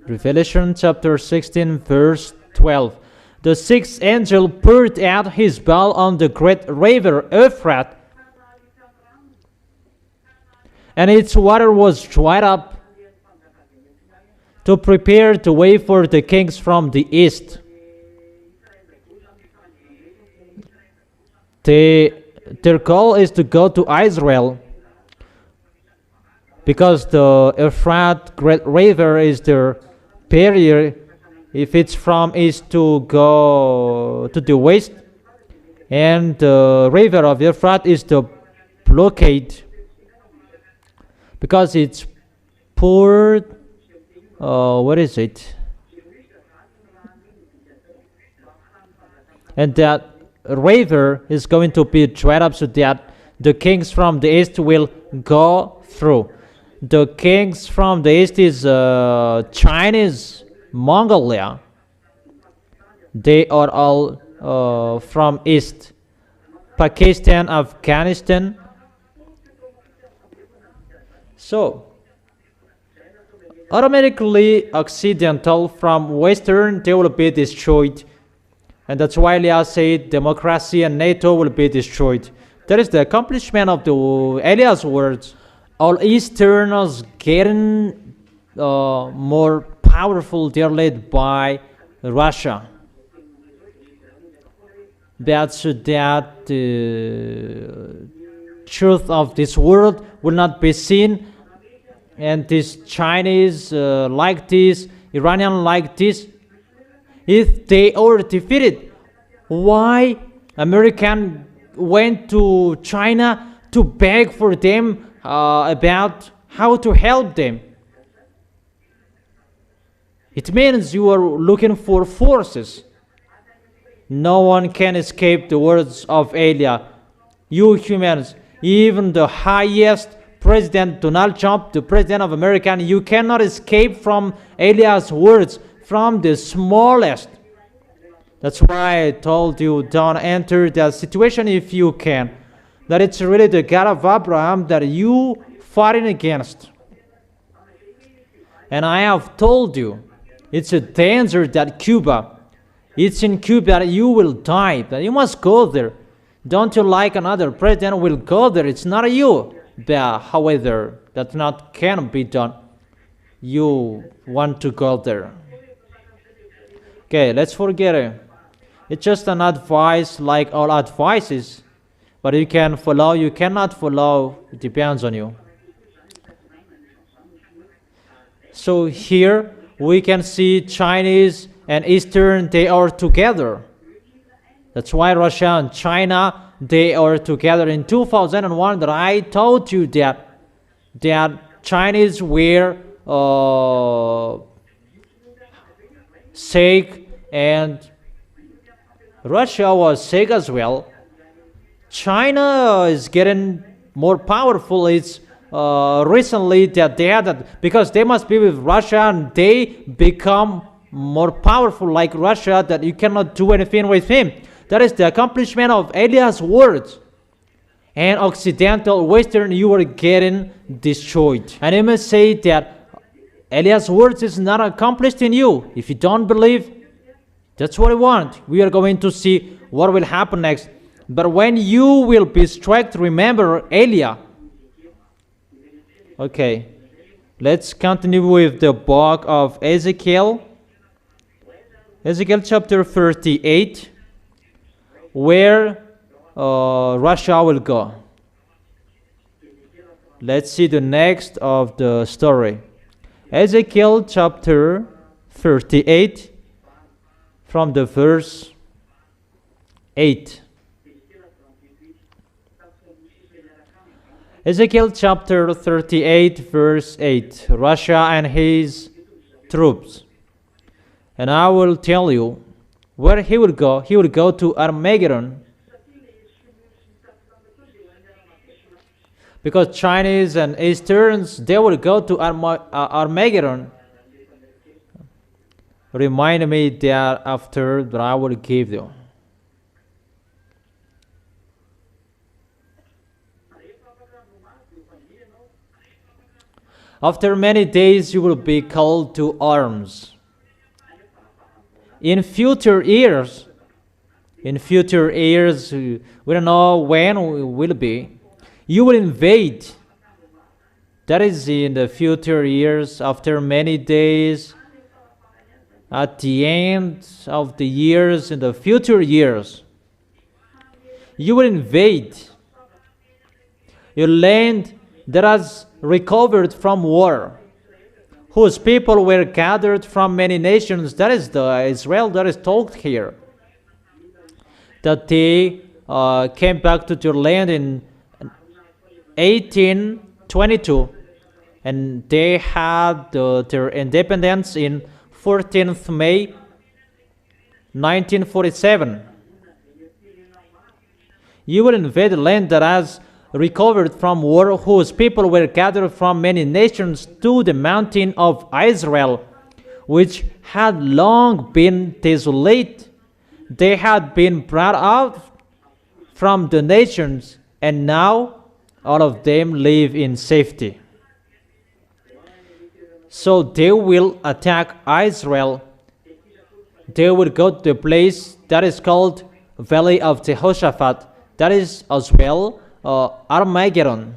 Revelation chapter 16, verse 12. The sixth angel poured out his bowl on the great river Euphrates, and its water was dried up, to prepare the way for the kings from the east. Their goal is to go to Israel, because the Euphrates great river is their barrier. If it's from east to go to the west, and the river of Euphrates is the blockade, because it's poured. What is it? And that river is going to be dried up so that the kings from the east will go through. The kings from the east is Chinese, Mongolia. They are all from east. Pakistan, Afghanistan. So, automatically Occidental from Western, they will be destroyed. And that's why Elias said democracy and NATO will be destroyed. That is the accomplishment of the Elias words. All Easterners getting more powerful. They're led by Russia. so that the truth of this world will not be seen, and this Chinese like this, Iranian like this. If they are defeated, why American went to China to beg for them about how to help them? It means you are looking for forces. No one can escape the words of Elia. You humans, even the highest President Donald Trump, the President of America, you cannot escape from Elia's words, from the smallest. That's why I told you, don't enter that situation if you can. That it's really the God of Abraham that you fighting against. And I have told you, it's a danger that Cuba, it's in Cuba that you will die, that you must go there. Don't you like another president will go there? It's not you. But however, that not can be done. You want to go there. Okay, let's forget it. It's just an advice like all advices. But you can follow, you cannot follow, it depends on you. So here we can see Chinese and Eastern, they are together. That's why Russia and China, they are together. In 2001, that I told you that Chinese were sick and Russia was sick as well. China is getting more powerful. It's recently that they had that because they must be with Russia and they become more powerful like Russia, that you cannot do anything with him. That is the accomplishment of Eliah's words. And Occidental, Western, you are getting destroyed. And I must say that Eliah's words is not accomplished in you. If you don't believe, that's what I want. We are going to see what will happen next. But when you will be struck, remember Eliah. Okay, let's continue with the book of Ezekiel. Ezekiel chapter 38, where Russia will go. Let's see the next of the story. Ezekiel chapter 38, from the verse 8. Ezekiel chapter 38, verse 8. Russia and his troops. And I will tell you where he will go. He will go to Armageddon. Because Chinese and Easterns, they will go to Armageddon. Remind me that after that I will give you. After many days you will be called to arms. In future years, we don't know when it will be, you will invade. That is in the future years, after many days, at the end of the years, in the future years, you will invade your land that has recovered from war, whose people were gathered from many nations. That is the Israel that is talked here. That they came back to their land in 1822, and they had their independence in 14th May 1947. You will invade the land that has recovered from war, whose people were gathered from many nations to the mountain of Israel, which had long been desolate. They had been brought out from the nations, and now all of them live in safety. So they will attack Israel. They will go to the place that is called Valley of Jehoshaphat. That is as well Armageddon.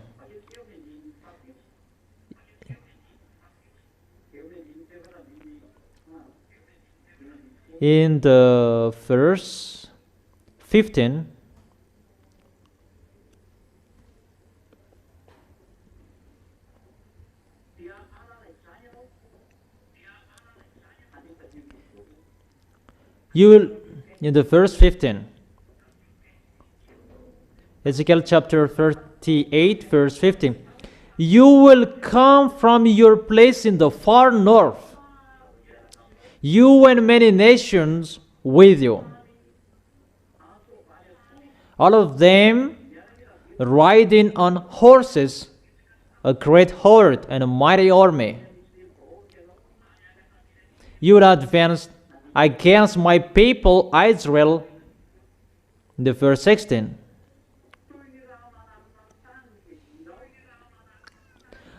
In the verse 15. You will, in the verse 15, Ezekiel chapter 38, verse 15, you will come from your place in the far north, you and many nations with you, all of them riding on horses, a great horde and a mighty army. You will advance against my people Israel. In the verse 16,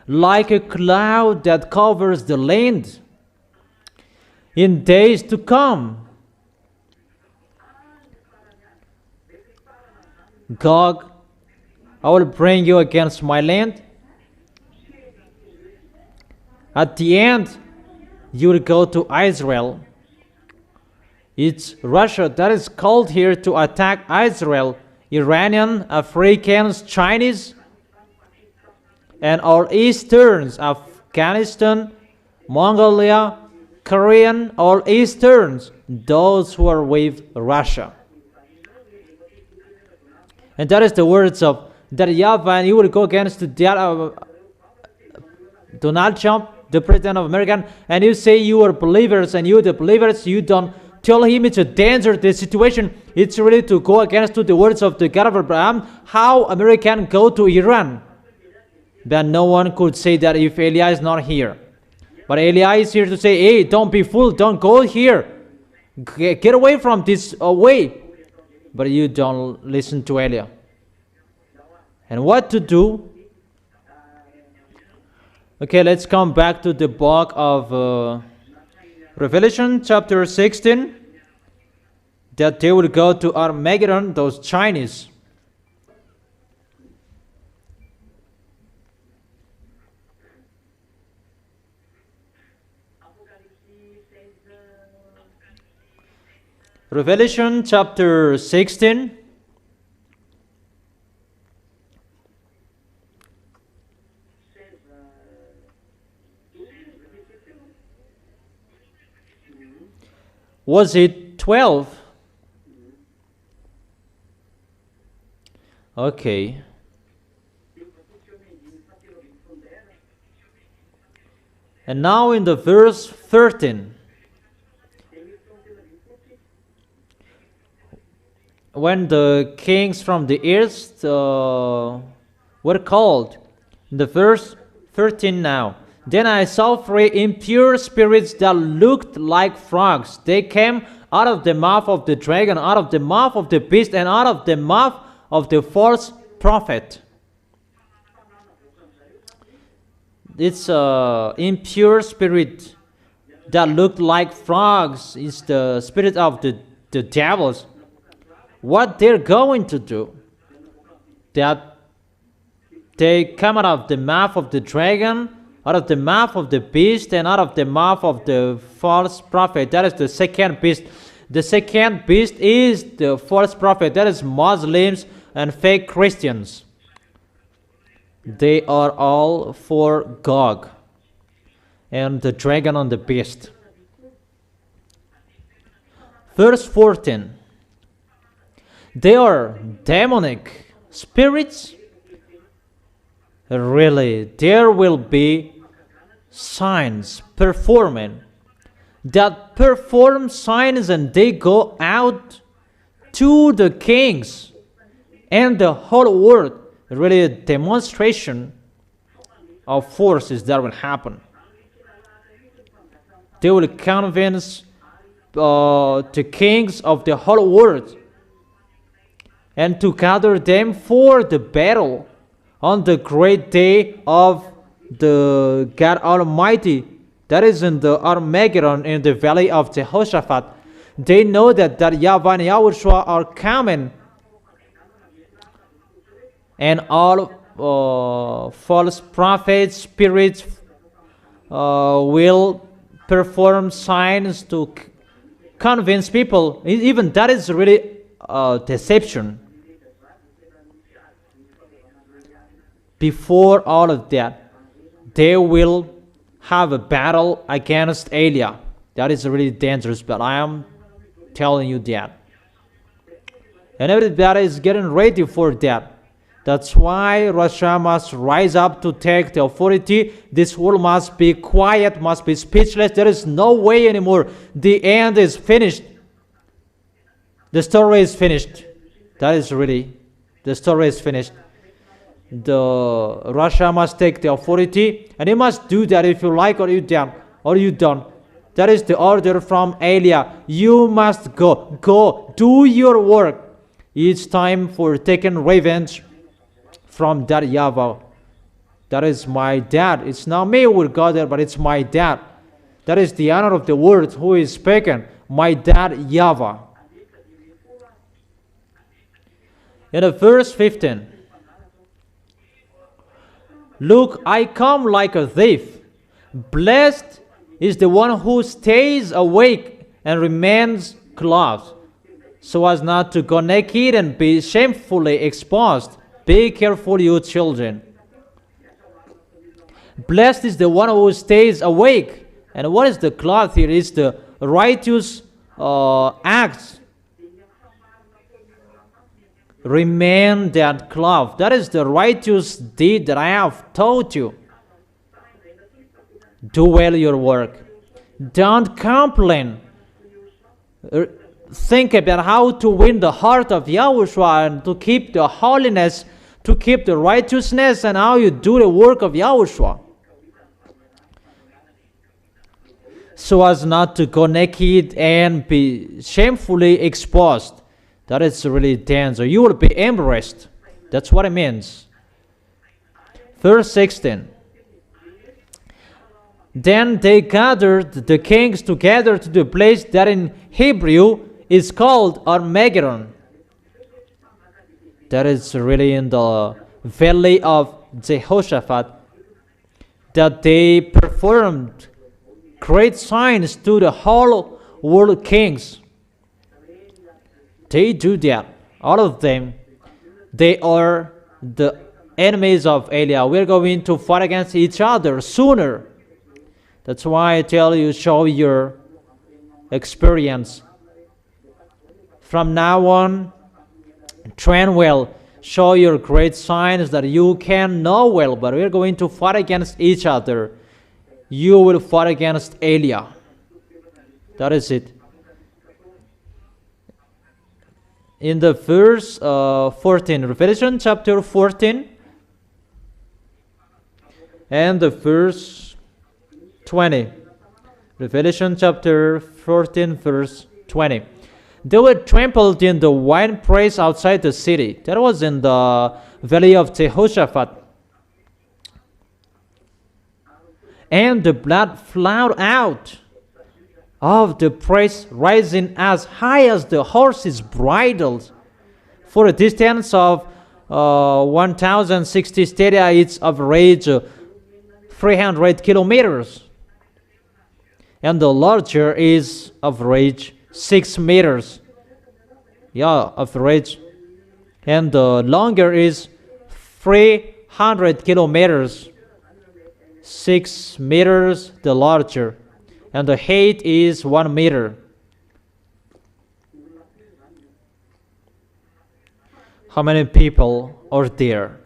like a cloud that covers the land in days to come. Gog, I will bring you against my land. At the end, you will go to Israel. It's Russia that is called here to attack Israel, Iranian, Africans, Chinese, and all Easterns, Afghanistan, Mongolia, Korean, all Easterns, those who are with Russia. And that is the words of that YAHVAH, and he will go against Donald Trump, the President of America, and you say you are believers, and you the believers, you don't tell him it's a danger, the situation. It's really to go against to the words of the God of Abraham, how American go to Iran. But no one could say that if Eliah is not here. But Eliah is here to say, hey, don't be fooled, don't go here. Get away from this way. But you don't listen to Eliah. And what to do? Okay, let's come back to the book of Revelation chapter 16, that they will go to Armageddon, those Chinese. Revelation chapter 16. Was it 12? Okay. And now in the verse 13. When the kings from the east were called, in the verse 13 now. Then I saw three impure spirits that looked like frogs. They came out of the mouth of the dragon, out of the mouth of the beast, and out of the mouth of the false prophet. It's impure spirit that looked like frogs. It's the spirit of the devils. What they're going to do, that they come out of the mouth of the dragon, out of the mouth of the beast, and out of the mouth of the false prophet. That is the second beast. The second beast is the false prophet. That is Muslims and fake Christians. They are all for Gog and the dragon and the beast. Verse 14. They are demonic spirits. Really, there will be signs performing that perform signs, and they go out to the kings and the whole world. Really, a demonstration of forces that will happen. They will convince the kings of the whole world and to gather them for the battle on the great day of the God Almighty. That is in the Armageddon, in the valley of Jehoshaphat. They know that YAHVAH and YAHOSHUA are coming, and all false prophets, spirits will perform signs to convince people. Even that is really deception. Before all of that, they will have a battle against Elia. That is really dangerous, but I am telling you that. And everybody is getting ready for that. That's why Russia must rise up to take the authority. This world must be quiet, must be speechless. There is no way anymore. The end is finished. The story is finished. That is really, the story is finished. Russia must take the authority, and it must do that if you like or you don't. That is the order from Elia. You must go, do your work. It's time for taking revenge from that YAHVAH. That is my dad. It's not me who will go there, but it's my dad. That is the honor of the word who is speaking. My dad, YAHVAH. In the verse 15, look, I come like a thief. Blessed is the one who stays awake and remains clothed, so as not to go naked and be shamefully exposed. Be careful, you children. Blessed is the one who stays awake. And what is the cloth here? It's the righteous acts. Remain that cloth. That is the righteous deed that I have taught you. Do well your work. Don't complain. Think about how to win the heart of Yahushua and to keep the holiness, to keep the righteousness, and how you do the work of Yahushua. So as not to go naked and be shamefully exposed. That is really danger. You will be embarrassed. That's what it means. Verse 16. Then they gathered the kings together to the place that in Hebrew is called Armageddon. That is really in the valley of Jehoshaphat. That they performed great signs to the whole world kings. They do that. All of them. They are the enemies of Elia. We're going to fight against each other sooner. That's why I tell you, show your experience. From now on, train well. Show your great signs that you can know well. But we're going to fight against each other. You will fight against Elia. That is it. In the verse 14, Revelation chapter 14, and the verse 20. Revelation chapter 14, verse 20. They were trampled in the winepress outside the city. That was in the valley of Jehoshaphat. And the blood flowed out of the press, rising as high as the horse's bridles. For a distance of 1,060 stadia, its average 300 kilometers. And the larger is average 6 meters. Yeah, average. And the longer is 300 kilometers. 6 meters the larger. And the height is 1 meter. How many people are there?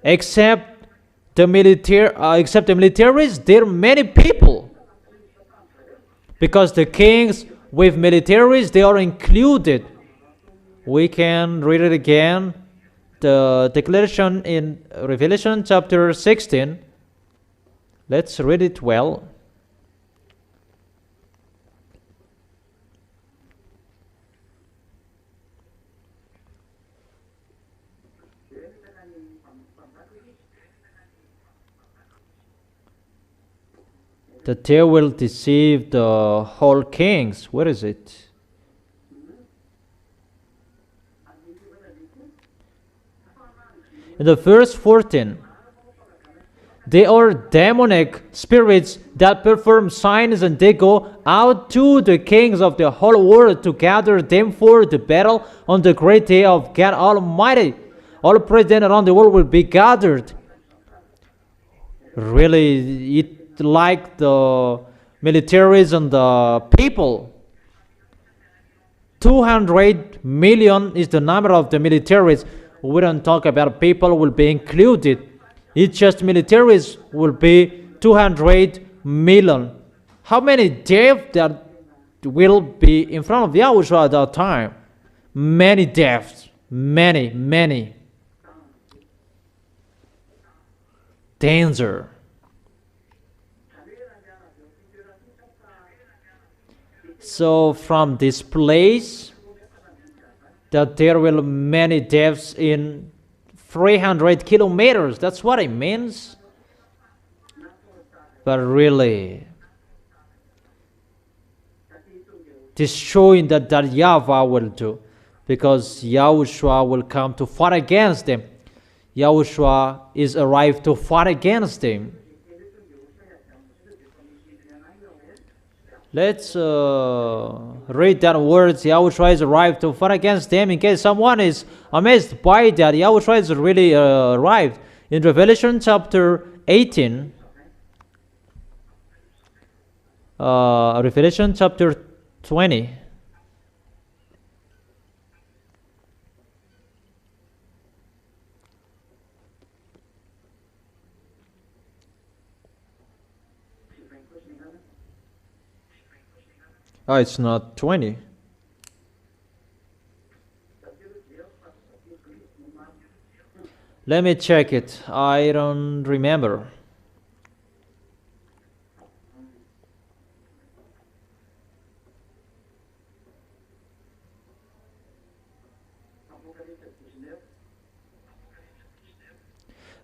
Except the militaries, there are many people. Because the kings with militaries, they are included. We can read it again. The declaration in Revelation chapter 16. Let's read it well. That they will deceive the whole kings. Where is it? In the verse 14. They are demonic spirits that perform signs, and they go out to the kings of the whole world to gather them for the battle on the great day of God Almighty. All presidents around the world will be gathered. Really, it like the militaries and the people. 200 million is the number of the militaries. We don't talk about people will be included. It's just militaries will be 200 million. How many deaths that will be in front of Yahushua at that time? Many deaths. Many. Danger. So from this place, that there will many deaths in 300 kilometers. That's what it means. But really, destroying that YAHVAH will do, because Yahushua will come to fight against them. Yahushua is arrived to fight against them. Let's read that words. Yahushua is arrived to fight against them. In case someone is amazed by that, Yahushua is really arrived. In Revelation chapter 18, Revelation chapter 20, oh, it's not 20. Let me check it. I don't remember.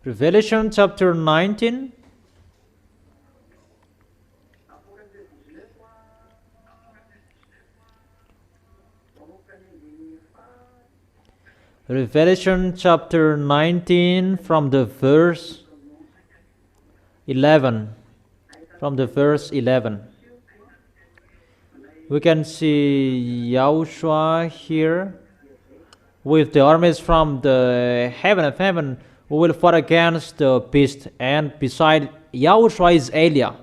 Revelation chapter 19. Revelation chapter 19 from the verse 11. From the verse 11. We can see Yahushua here with the armies from the heaven of heaven who will fight against the beast, and beside Yahushua is Elia.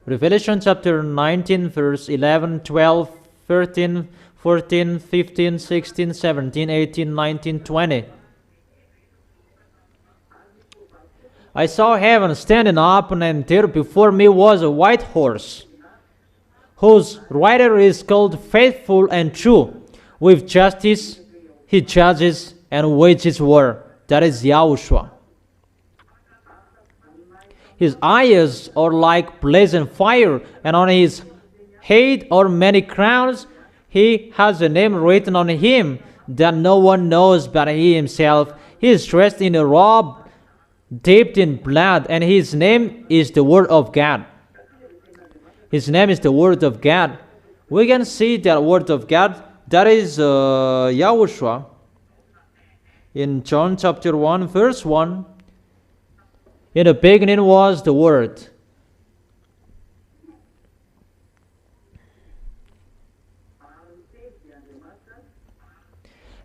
Revelation chapter 19 verse 11, 12, 13, 14, 15, 16, 17, 18, 19, 20. I saw heaven standing up, and there before me was a white horse, whose rider is called Faithful and True. With justice he judges and wages war. That is Yahushua. His eyes are like blazing fire, and on his head are many crowns. He has a name written on him that no one knows but he himself. He is dressed in a robe dipped in blood, and his name is the Word of God. His name is the Word of God. We can see that Word of God, that is Yahushua. In John chapter 1 verse 1, in the beginning was the Word.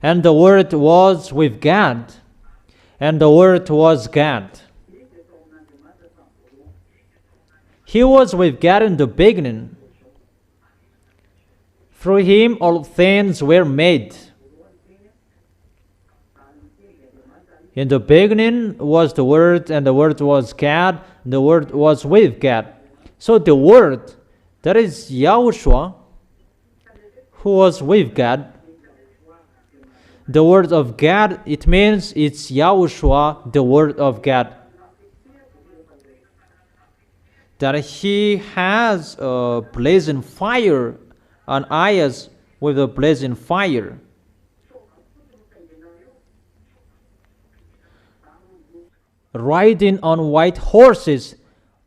And the Word was with God, and the Word was God. He was with God in the beginning. Through him all things were made. In the beginning was the Word, and the Word was God, and the Word was with God. So the Word, that is Yahushua, who was with God. The Word of God, it means it's Yahushua, the Word of God. That he has a blazing fire on eyes with a blazing fire. Riding on white horses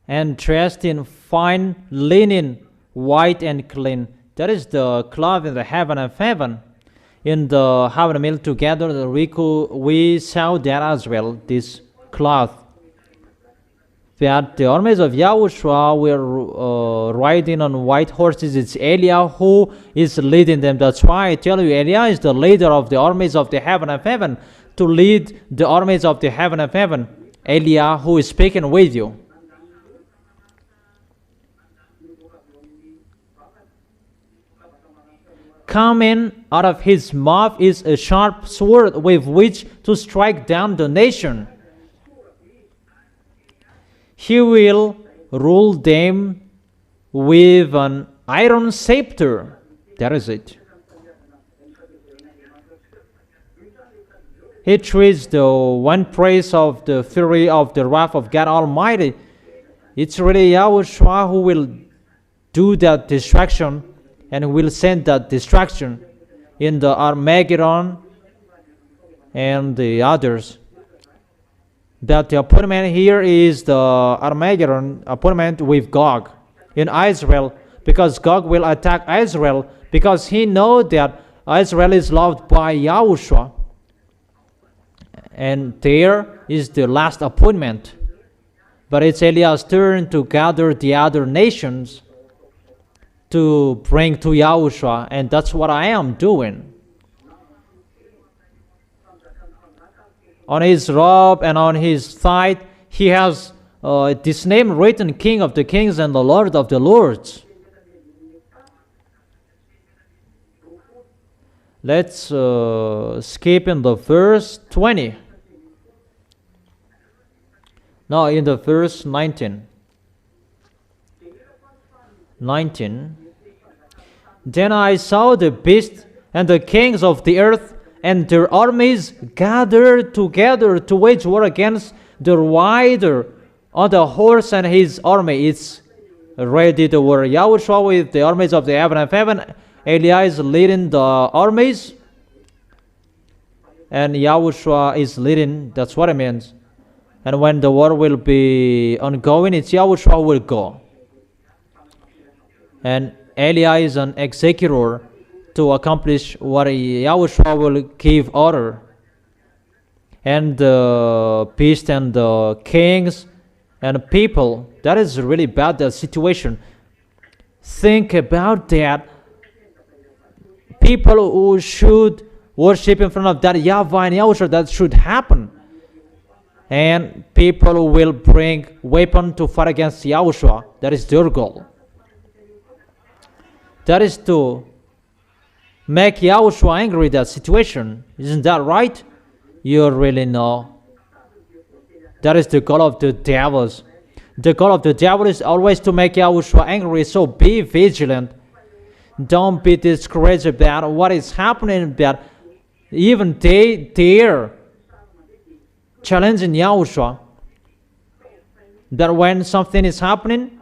and dressed in fine linen, white and clean. That is the cloth in the heaven of heaven. in the having a meal together, we saw that as well, this cloth. That the armies of Yahushua were riding on white horses. It's Eliah who is leading them. That's why I tell you, Eliah is the leader of the armies of the heaven of heaven, to lead the armies of the heaven of heaven. Eliah who is speaking with you. Coming out of his mouth is a sharp sword with which to strike down the nation. He will rule them with an iron scepter. That is it. He treats the one praise of the fury of the wrath of God Almighty. It's really Yahushua who will do that destruction and will send that destruction in the Armageddon and the others. That the appointment here is the Armageddon appointment with Gog in Israel, because Gog will attack Israel because he knows that Israel is loved by Yahushua. And there is the last appointment. But it's Eliah's turn to gather the other nations to bring to Yahushua, and that's what I am doing. On his robe and on his thigh, he has this name written, King of the Kings and the Lord of the Lords. Let's skip in the verse 20. No, in the verse 19. 19. Then I saw the beast and the kings of the earth and their armies gathered together to wage war against the rider on the horse and his army. It's ready to war. Yahushua with the armies of the heaven of heaven. Eliah is leading the armies, and Yahushua is leading. That's what it means. And when the war will be ongoing, it's Yahushua who will go. And Eliah is an executor to accomplish what Yahushua will give order. And the beast and the kings and people, that is really bad, that situation. Think about that. People who should worship in front of that YAHVAH and YAHOSHUAH, that should happen. And people will bring weapon to fight against Yahushua. That is their goal. That is to make Yahushua angry, that situation. Isn't that right? You really know. That is the goal of the devils. The goal of the devil is always to make Yahushua angry, so be vigilant. Don't be discouraged about what is happening, that even they're challenging Yahushua. That when something is happening,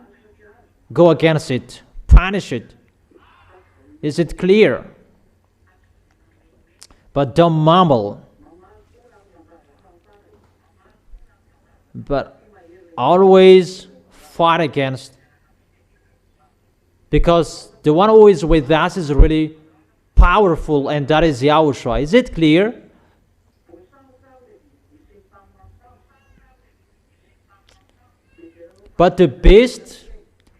go against it, punish it. Is it clear? But don't mumble. But always fight against. Because the one who is with us is really powerful, and that is Yahushua. Is it clear? But the beast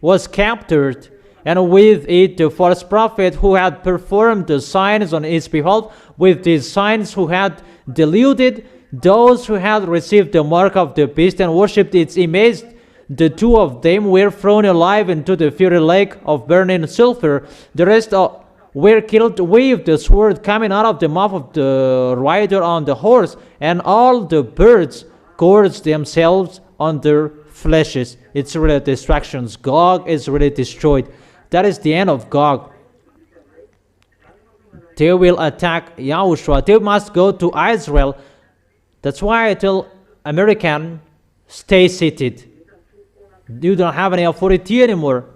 was captured, and with it the false prophet who had performed the signs on his behalf, with these signs who had deluded those who had received the mark of the beast and worshipped its image. The two of them were thrown alive into the fiery lake of burning sulfur. The rest were killed with the sword coming out of the mouth of the rider on the horse, and all the birds gorged themselves on their fleshes. It's really distractions. Gog is really destroyed. That is the end of Gog. They will attack Yahushua. They must go to Israel. That's why I tell American, stay seated. You don't have any authority anymore.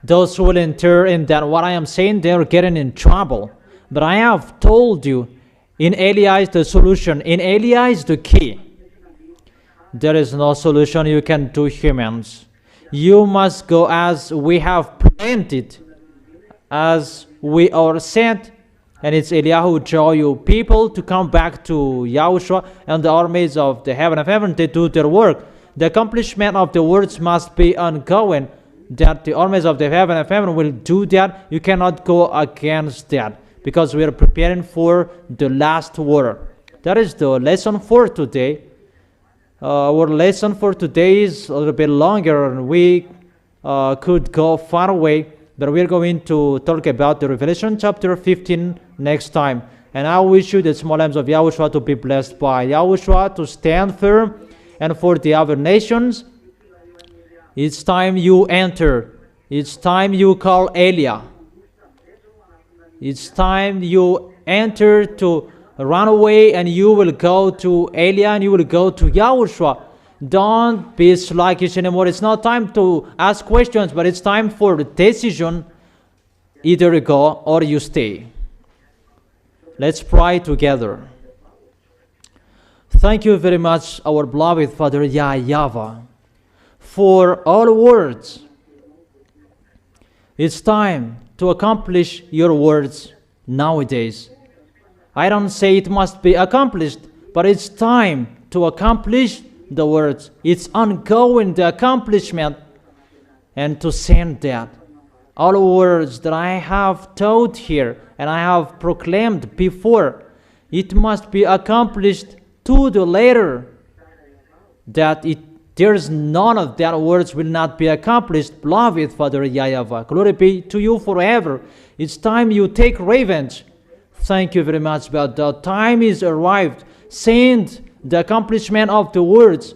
Those who will enter in that what I am saying, they're getting in trouble. But I have told you, in Eliah is the solution. In Eliah is the key. There is no solution you can do, humans. You must go as we have planted, as we are sent, And it's Eliyahu who draw you people to come back to Yahushua, and the armies of the heaven of heaven, they do their work. The accomplishment of the words must be ongoing, that the armies of the heaven of heaven will do that. You cannot go against that, because we are preparing for the last war. That is the lesson for today. Our lesson for today is a little bit longer, and we could go far away, but we're going to talk about the Revelation chapter 15 next time. And I wish you, the small lambs of Yahushua, to be blessed by Yahushua, to stand firm. And for the other nations, it's time you enter. It's time you call Elia. It's time you enter to run away, and you will go to Elia, and you will go to Yahushua. Don't be sluggish anymore. It's not time to ask questions, but it's time for the decision. Either you go or you stay. Let's pray together. Thank you very much, our beloved Father YAHVAH, for all words. It's time to accomplish your words nowadays. I don't say it must be accomplished, but it's time to accomplish the words. It's ongoing, the accomplishment, and to send that. All words that I have taught here and I have proclaimed before, it must be accomplished to the letter, that there's none of that words will not be accomplished. Beloved Father YAHVAH, glory be to you forever. It's time you take revenge. Thank you very much, but the time is arrived. Send the accomplishment of the words.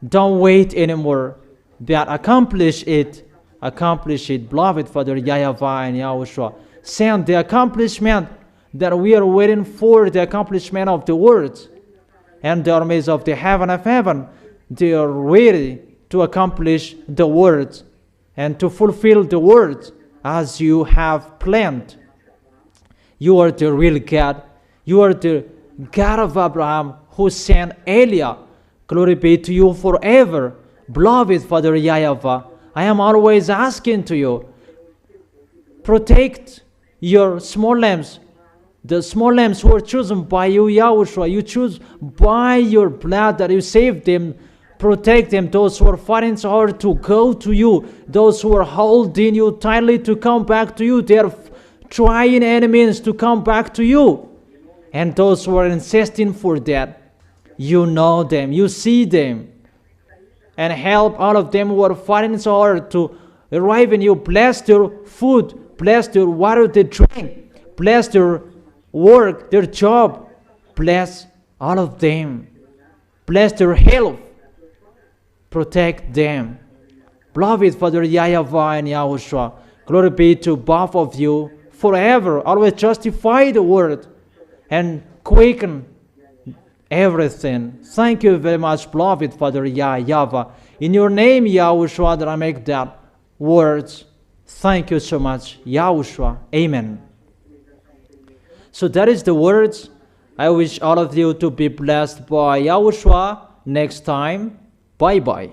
Don't wait anymore, but accomplish it. Accomplish it, beloved Father YAHVAH and Yahushua. Send the accomplishment that we are waiting for, the accomplishment of the words. And the armies of the heaven of heaven, they are ready to accomplish the words and to fulfill the words as you have planned. You are the real God. You are the God of Abraham who sent Elia. Glory be to you forever. Beloved Father YAHVAH, I am always asking to you, protect your small lambs, the small lambs who are chosen by you, Yahushua. You choose by your blood that you save them. Protect them, those who are fighting so hard to go to you, those who are holding you tightly to come back to you. They are trying enemies to come back to you. And those who are insisting for that, you know them, you see them. And help all of them who are fighting so hard to arrive in you. Bless their food, bless their water they drink, bless their work, their job. Bless all of them. Bless their health. Protect them. Beloved Father YAHVAH and Yahushua, glory be to both of you forever. Always justify the word and quicken everything. Thank you very much, beloved Father YAHVAH. In your name, Yahushua, that I make that words. Thank you so much, Yahushua. Amen. So that is the words. I wish all of you to be blessed by Yahushua next time. Bye-bye.